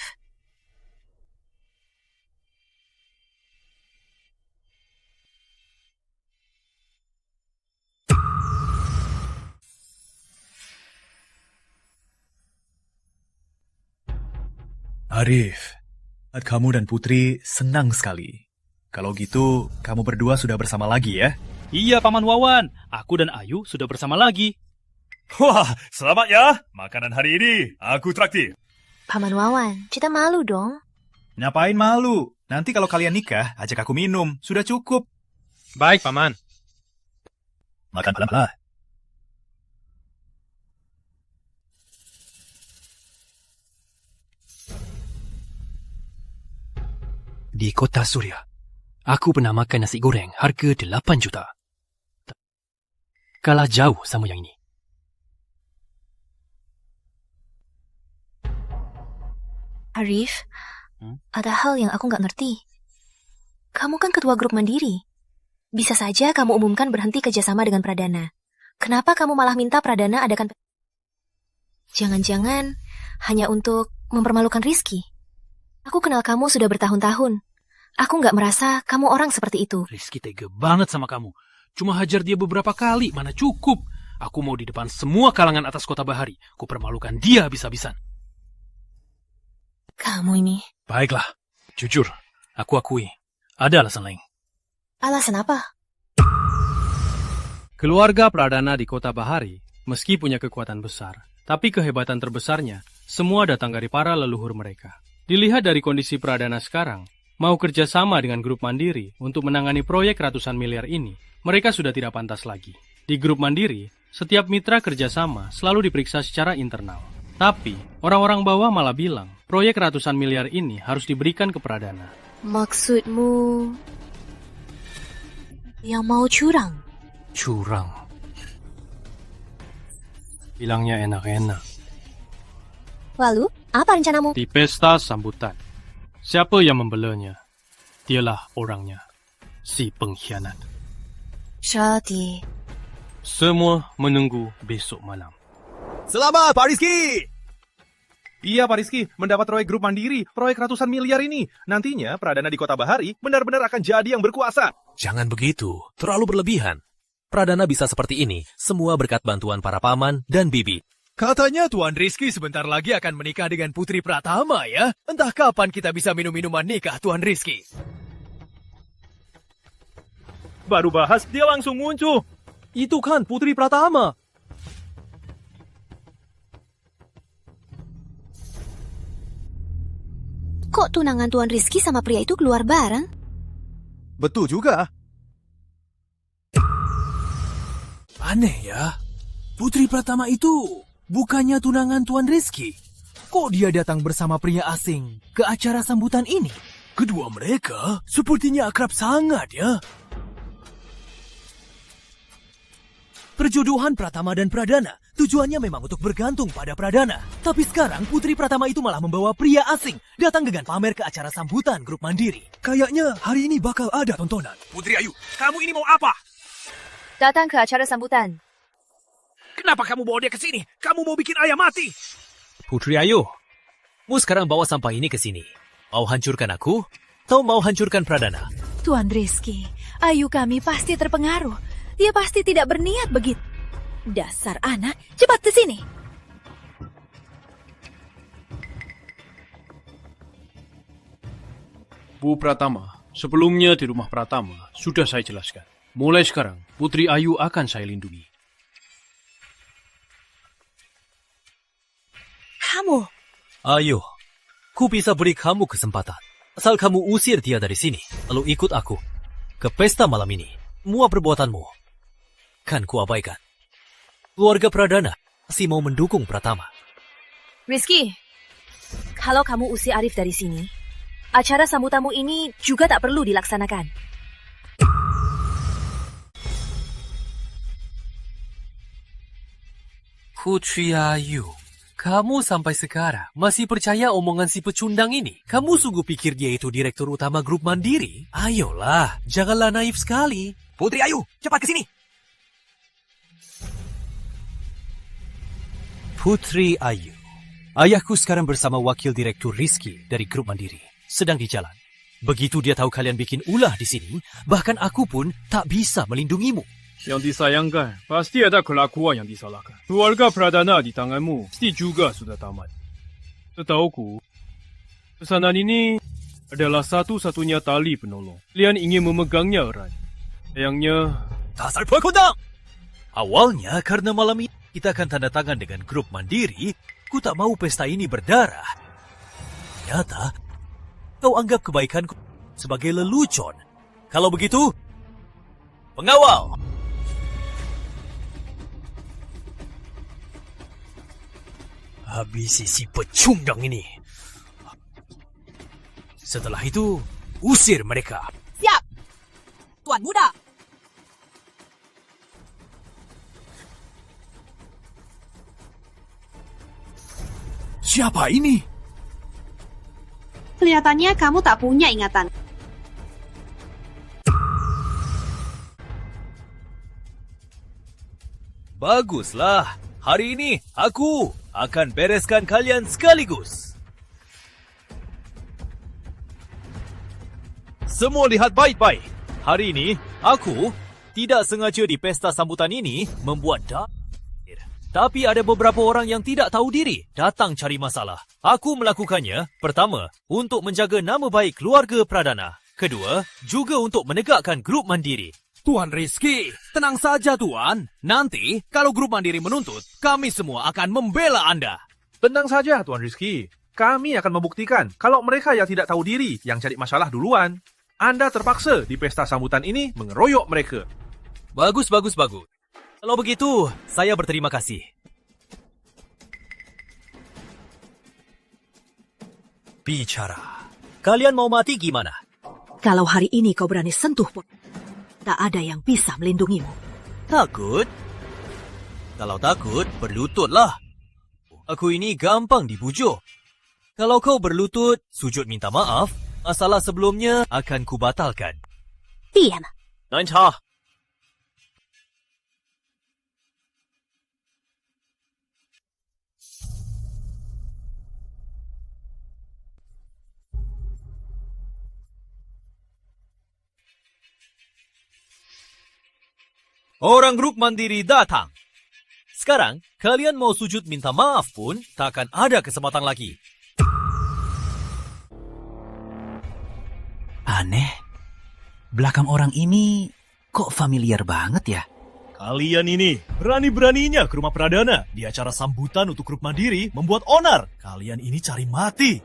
Arif, kamu dan Putri senang sekali. Kalau gitu, kamu berdua sudah bersama lagi ya? Iya, Paman Wawan. Aku dan Ayu sudah bersama lagi. Wah, selamat ya. Makanan hari ini aku traktir. Paman Wawan, kita malu dong. Ngapain malu? Nanti kalau kalian nikah, ajak aku minum. Sudah cukup. Baik, Paman. Makan pelan-pelan. Di kota Surya, aku pernah makan nasi goreng harga 8 juta. Kalah jauh sama yang ini. Arif, ada hal yang aku nggak ngerti. Kamu kan ketua grup mandiri. Bisa saja kamu umumkan berhenti kerjasama dengan Pradana. Kenapa kamu malah minta Pradana adakan... Jangan-jangan hanya untuk mempermalukan Rizky? Aku kenal kamu sudah bertahun-tahun. Aku nggak merasa kamu orang seperti itu. Rizky tega banget sama kamu. Cuma hajar dia beberapa kali, mana cukup. Aku mau di depan semua kalangan atas kota Bahari. Ku permalukan dia habis-habisan. Kamu ini. Baiklah, jujur, aku akui. Ada alasan lain. Alasan apa? Keluarga Pradana di kota Bahari, meski punya kekuatan besar, tapi kehebatan terbesarnya, semua datang dari para leluhur mereka. Dilihat dari kondisi Pradana sekarang, mau kerjasama dengan grup Mandiri untuk menangani proyek ratusan miliar ini, mereka sudah tidak pantas lagi. Di grup Mandiri, setiap mitra kerjasama selalu diperiksa secara internal. Tapi, orang-orang bawah malah bilang, proyek ratusan miliar ini harus diberikan ke Pradana. Maksudmu... yang mau curang? Curang. Bilangnya enak-enak. Lalu, apa rencanamu? Di pesta sambutan, siapa yang membelanya? Dialah orangnya, si pengkhianat. Jadi, semua menunggu besok malam. Selamat, Pak Rizky! Iya, Pak Rizky, mendapat proyek grup mandiri, proyek ratusan miliar ini. Nantinya, Pradana di kota Bahari benar-benar akan jadi yang berkuasa. Jangan begitu, terlalu berlebihan. Pradana bisa seperti ini, semua berkat bantuan para paman dan bibi. Katanya Tuan Rizky sebentar lagi akan menikah dengan Putri Pratama ya. Entah kapan kita bisa minum-minuman nikah, Tuan Rizky. Baru bahas, dia langsung muncul. Itu kan Putri Pratama. kok tunangan Tuan Rizky sama pria itu keluar bareng? Betul juga. Aneh ya. Putri Pratama itu bukannya tunangan Tuan Rizky. Kok dia datang bersama pria asing ke acara sambutan ini? Kedua mereka sepertinya akrab sangat ya. Perjodohan Pratama dan Pradana tujuannya memang untuk bergantung pada Pradana. Tapi sekarang Putri Pratama itu malah membawa pria asing datang dengan pamer ke acara sambutan grup mandiri. Kayaknya hari ini bakal ada tontonan. Putri Ayu, kamu ini mau apa? Datang ke acara sambutan. Kenapa kamu bawa dia ke sini? Kamu mau bikin ayah mati. Putri Ayu, mu sekarang bawa sampah ini ke sini. Mau hancurkan aku atau mau hancurkan Pradana? Tuan Rizky, Ayu kami pasti terpengaruh. Dia pasti tidak berniat begitu. Dasar anak, cepat ke sini. Bu Pratama, sebelumnya di rumah Pratama sudah saya jelaskan. Mulai sekarang, Putri Ayu akan saya lindungi. Kamu. Ayo, ku bisa beri kamu kesempatan. Asal kamu usir dia dari sini, lalu ikut aku ke pesta malam ini. Semua perbuatanmu kan ku abaikan. Keluarga Pradana masih mau mendukung Pratama. Rizky, kalau kamu usir Arif dari sini, acara sambutanmu ini juga tak perlu dilaksanakan. Putri Ayu, kamu sampai sekarang masih percaya omongan si pecundang ini? Kamu sungguh pikir dia itu direktur utama grup mandiri? Ayolah, janganlah naif sekali. Putri Ayu, cepat ke sini. Putri Ayu, ayahku sekarang bersama wakil direktur Rizky dari grup mandiri. Sedang di jalan. Begitu dia tahu kalian bikin ulah di sini, bahkan aku pun tak bisa melindungimu. Yang disayangkan, pasti ada kelakuan yang disalahkan. Keluarga Pradana di tanganmu pasti juga sudah tamat. Setauku, pesanan ini adalah satu-satunya tali penolong. Kalian ingin memegangnya erat. Sayangnya... Dasar pekundang! Awalnya karena malam ini kita akan tanda tangan dengan grup mandiri, ku tak mau pesta ini berdarah. Ternyata, kau anggap kebaikanku sebagai lelucon. Kalau begitu, pengawal! Habisi si pecundang ini. Setelah itu, usir mereka. Siap! Tuan Muda! Siapa ini? Kelihatannya kamu tak punya ingatan. Baguslah. Hari ini aku akan bereskan kalian sekaligus. Semua lihat baik-baik. Hari ini aku tidak sengaja di pesta sambutan ini membuat tapi ada beberapa orang yang tidak tahu diri datang cari masalah. Aku melakukannya, pertama, untuk menjaga nama baik keluarga Pradana. Kedua, juga untuk menegakkan grup mandiri. Tuan Rizky, tenang saja Tuan. Nanti, kalau grup mandiri menuntut, kami semua akan membela Anda. Tenang saja Tuan Rizky. Kami akan membuktikan kalau mereka yang tidak tahu diri yang cari masalah duluan. Anda terpaksa di pesta sambutan ini mengeroyok mereka. Bagus. Kalau begitu, saya berterima kasih. Bicara. Kalian mau mati gimana? Kalau hari ini kau berani sentuh pun, tak ada yang bisa melindungimu. Takut? Kalau takut, berlututlah. Aku ini gampang dibujuk. Kalau kau berlutut, sujud minta maaf, masalah sebelumnya akan kubatalkan. Diam. Nancah. Orang grup mandiri datang. Sekarang, kalian mau sujud minta maaf pun tak akan ada kesempatan lagi. Aneh. Belakang orang ini kok familiar banget ya? Kalian ini berani-beraninya ke rumah Pradana di acara sambutan untuk grup mandiri membuat onar. Kalian ini cari mati.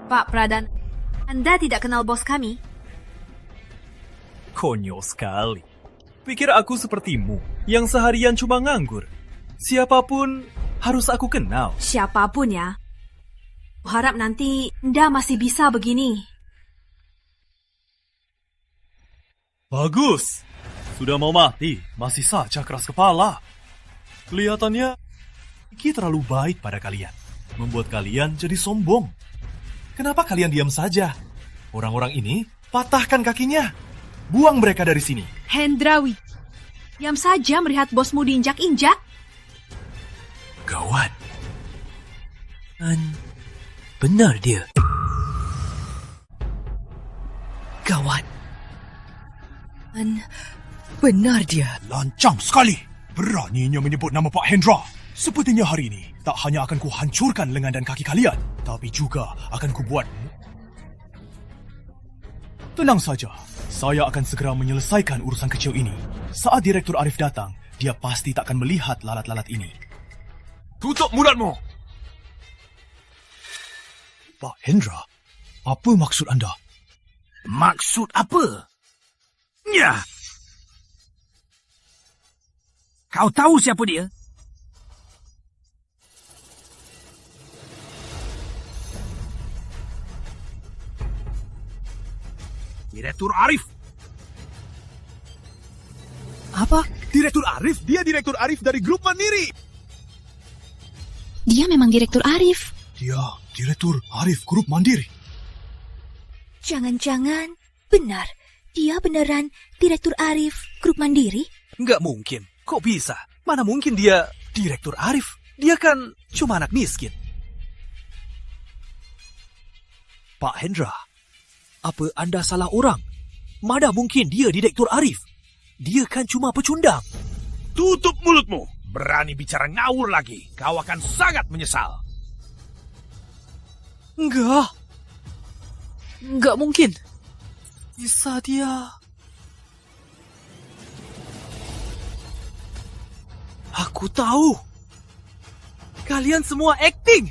Pak Pradana, Anda tidak kenal bos kami? Konyol sekali. Pikir aku sepertimu, yang seharian cuma nganggur. Siapapun harus aku kenal. Siapapun ya. Harap nanti Anda masih bisa begini. Bagus. Sudah mau mati, masih saja keras kepala. Kelihatannya Iki terlalu baik pada kalian. Membuat kalian jadi sombong. Kenapa kalian diam saja? Orang-orang ini patahkan kakinya. Buang mereka dari sini. Hendrawi, diam saja melihat bosmu diinjak-injak. Gawat. Benar dia. Gawat. Benar dia. Lancang sekali. Beraninya menyebut nama Pak Hendra. Sepertinya hari ini tak hanya akan kuhancurkan lengan dan kaki kalian, tapi juga akan kubuat. Tenang saja. Saya akan segera menyelesaikan urusan kecil ini. Saat Direktur Arif datang, dia pasti tak akan melihat lalat-lalat ini. Tutup mulutmu! Pak Hendra, apa maksud anda? Maksud apa? Ya. Kau tahu siapa dia? Direktur Arif. Apa? Direktur Arif? Dia Direktur Arif dari Grup Mandiri. Dia memang Direktur Arif. Dia Direktur Arif Grup Mandiri. Jangan-jangan benar. Dia beneran Direktur Arif Grup Mandiri? Nggak mungkin. Kok bisa? Mana mungkin dia Direktur Arif? Dia kan cuma anak miskin. Pak Hendra, apa Anda salah orang? Mana mungkin dia Direktur Arif? Dia kan cuma pecundang. Tutup mulutmu. Berani bicara ngawur lagi. Kau akan sangat menyesal. Enggak mungkin. Bisa dia. Aku tahu. Kalian semua acting.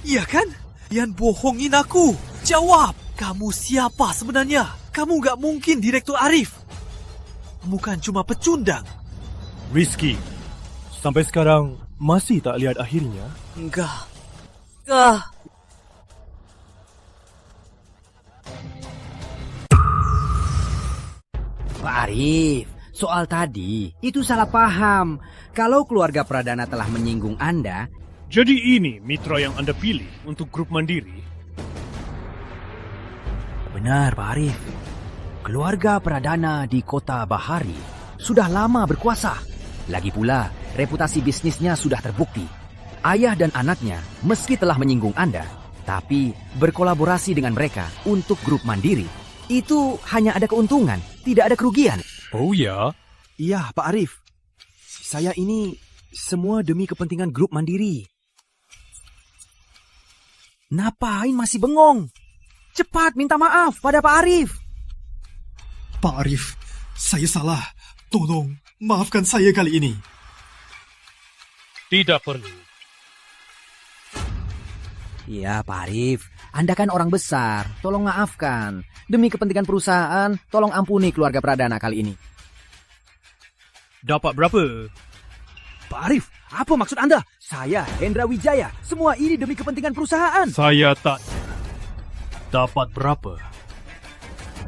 Iya kan? Kalian bohongin aku. Jawab. Kamu siapa sebenarnya? Kamu nggak mungkin Direktur Arif. Kamu kan cuma pecundang. Rizky, sampai sekarang masih tak lihat akhirnya? Enggak. Pak Arif, soal tadi itu salah paham. Kalau keluarga Pradana telah menyinggung Anda... Jadi ini mitra yang Anda pilih untuk Grup Mandiri? Benar, Pak Arif. Keluarga Pradana di Kota Bahari sudah lama berkuasa. Lagi pula, reputasi bisnisnya sudah terbukti. Ayah dan anaknya meski telah menyinggung Anda, tapi berkolaborasi dengan mereka untuk Grup Mandiri. Itu hanya ada keuntungan, tidak ada kerugian. Oh ya? Iya, Pak Arif. Saya ini semua demi kepentingan Grup Mandiri. Ngapain masih bengong? Cepat minta maaf pada Pak Arif. Pak Arif, saya salah. Tolong, maafkan saya kali ini. Tidak perlu. Iya, Pak Arif. Anda kan orang besar. Tolong maafkan. Demi kepentingan perusahaan, tolong ampuni keluarga Pradana kali ini. Dapat berapa? Pak Arif, apa maksud Anda? Saya, Hendra Wijaya. Semua ini demi kepentingan perusahaan. Saya tak... Dapat berapa?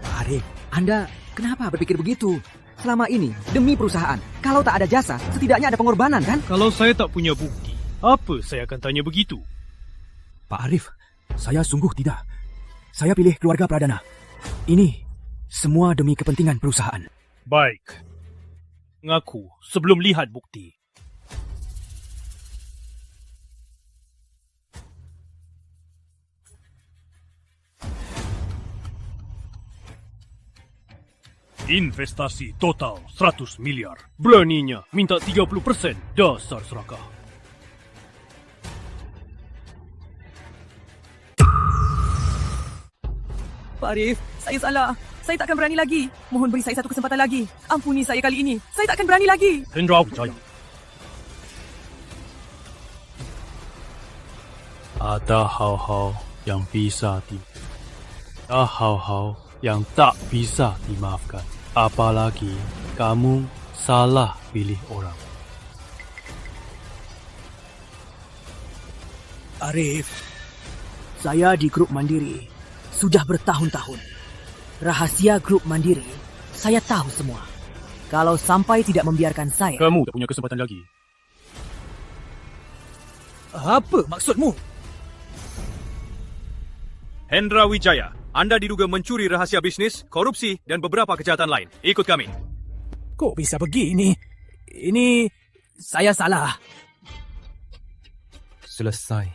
Pak Arif, Anda kenapa berpikir begitu? Selama ini, demi perusahaan. Kalau tak ada jasa, setidaknya ada pengorbanan, kan? Kalau saya tak punya bukti, apa saya akan tanya begitu? Pak Arif, saya sungguh tidak. Saya pilih keluarga Pradana. Ini semua demi kepentingan perusahaan. Baik. Ngaku sebelum lihat bukti. Investasi total 100 miliar. Beraninya minta 30%. Dasar serakah. Pak Arif, saya salah. Saya takkan berani lagi. Mohon beri saya satu kesempatan lagi. Ampuni saya kali ini. Saya takkan berani lagi. Hendra Wijaya. Ada hal-hal yang bisa ada hal-hal yang tak bisa dimaafkan. Apalagi kamu salah pilih orang. Arif, saya di grup Mandiri sudah bertahun-tahun. Rahasia grup Mandiri saya tahu semua. Kalau sampai tidak membiarkan saya... Kamu tak punya kesempatan lagi. Apa maksudmu? Hendra Wijaya, Anda diduga mencuri rahasia bisnis, korupsi, dan beberapa kejahatan lain. Ikut kami. Kok bisa begini? Ini... saya salah. Selesai.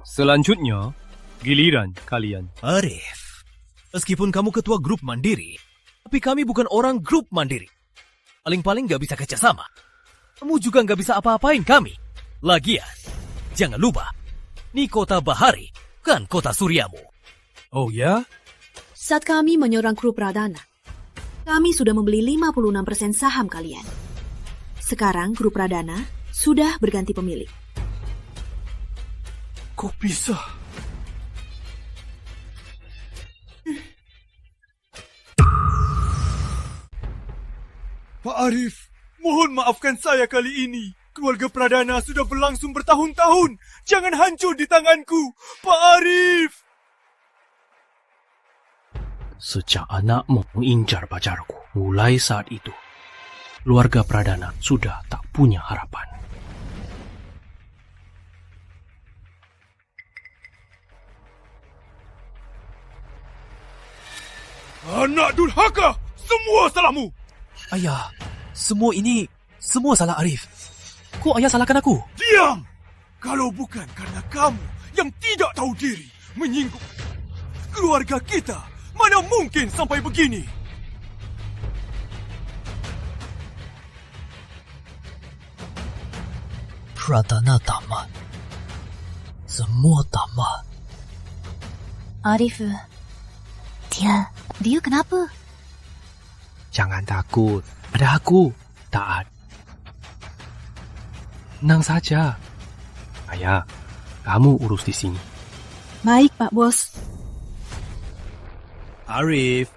Selanjutnya, giliran kalian. Arif, meskipun kamu ketua grup Mandiri, tapi kami bukan orang grup Mandiri. Paling-paling gak bisa kerjasama. Kamu juga gak bisa apa-apain kami. Lagian, jangan lupa, ini kota Bahari, kan kota suryamu. Oh ya? Saat kami menyerang kru Pradana, kami sudah membeli 56% saham kalian. Sekarang kru Pradana sudah berganti pemilik. Kok bisa? Pak Arif, mohon maafkan saya kali ini. Keluarga Pradana sudah berlangsung bertahun-tahun. Jangan hancur di tanganku, Pak Arif. Sejak anakmu mengincar pacarku, mulai saat itu, keluarga Pradana sudah tak punya harapan. Anak durhaka, semua salahmu. Ayah, semua salah Arif. Kok ayah salahkan aku? Diam! Kalau bukan karena kamu yang tidak tahu diri menyinggung keluarga kita, mana mungkin sampai begini? Pradana tamat. Semua tamat. Arif, dia kenapa? Jangan takut, ada aku, Taat. Tenang saja. Ayah, kamu urus di sini. Baik, Pak Bos. Arif,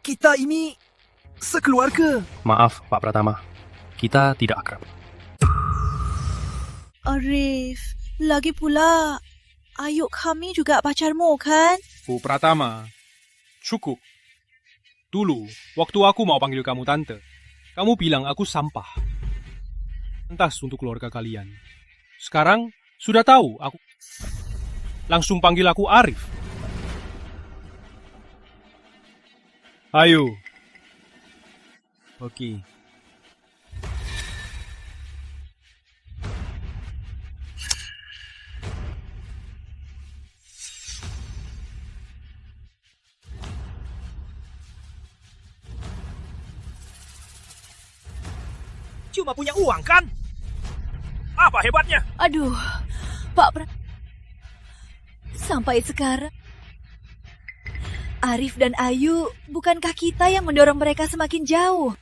kita ini sekeluarga. Maaf, Pak Pratama. Kita tidak akrab. Arif, lagi pula, Ayu kami juga pacarmu kan? Bu Pratama, cukup. Dulu, waktu aku mau panggil kamu tante, kamu bilang aku sampah. Entas untuk keluarga kalian. Sekarang, sudah tahu aku... Langsung panggil aku Arif. Ayo. Oke. Cuma punya uang, kan? Apa hebatnya? Aduh, Pak sampai sekarang, Arif dan Ayu, bukankah kita yang mendorong mereka semakin jauh?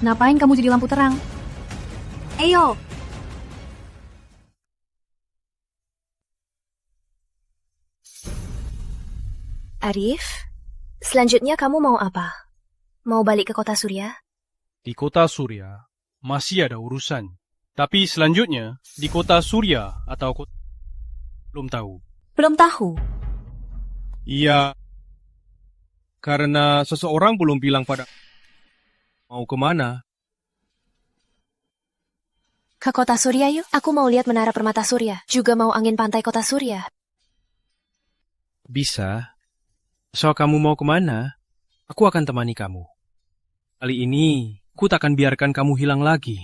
Ngapain kamu jadi lampu terang? Ayo! Arif, selanjutnya kamu mau apa? Mau balik ke kota Surya? Di kota Surya masih ada urusan. Tapi selanjutnya di kota Surya atau kota... Belum tahu. Belum tahu? Iya. Karena seseorang belum bilang pada... Mau kemana? Ke kota Surya yuk. Aku mau lihat menara permata Surya. Juga mau angin pantai kota Surya. Bisa. So kamu mau kemana? Aku akan temani kamu. Kali ini, aku tak akan biarkan kamu hilang lagi.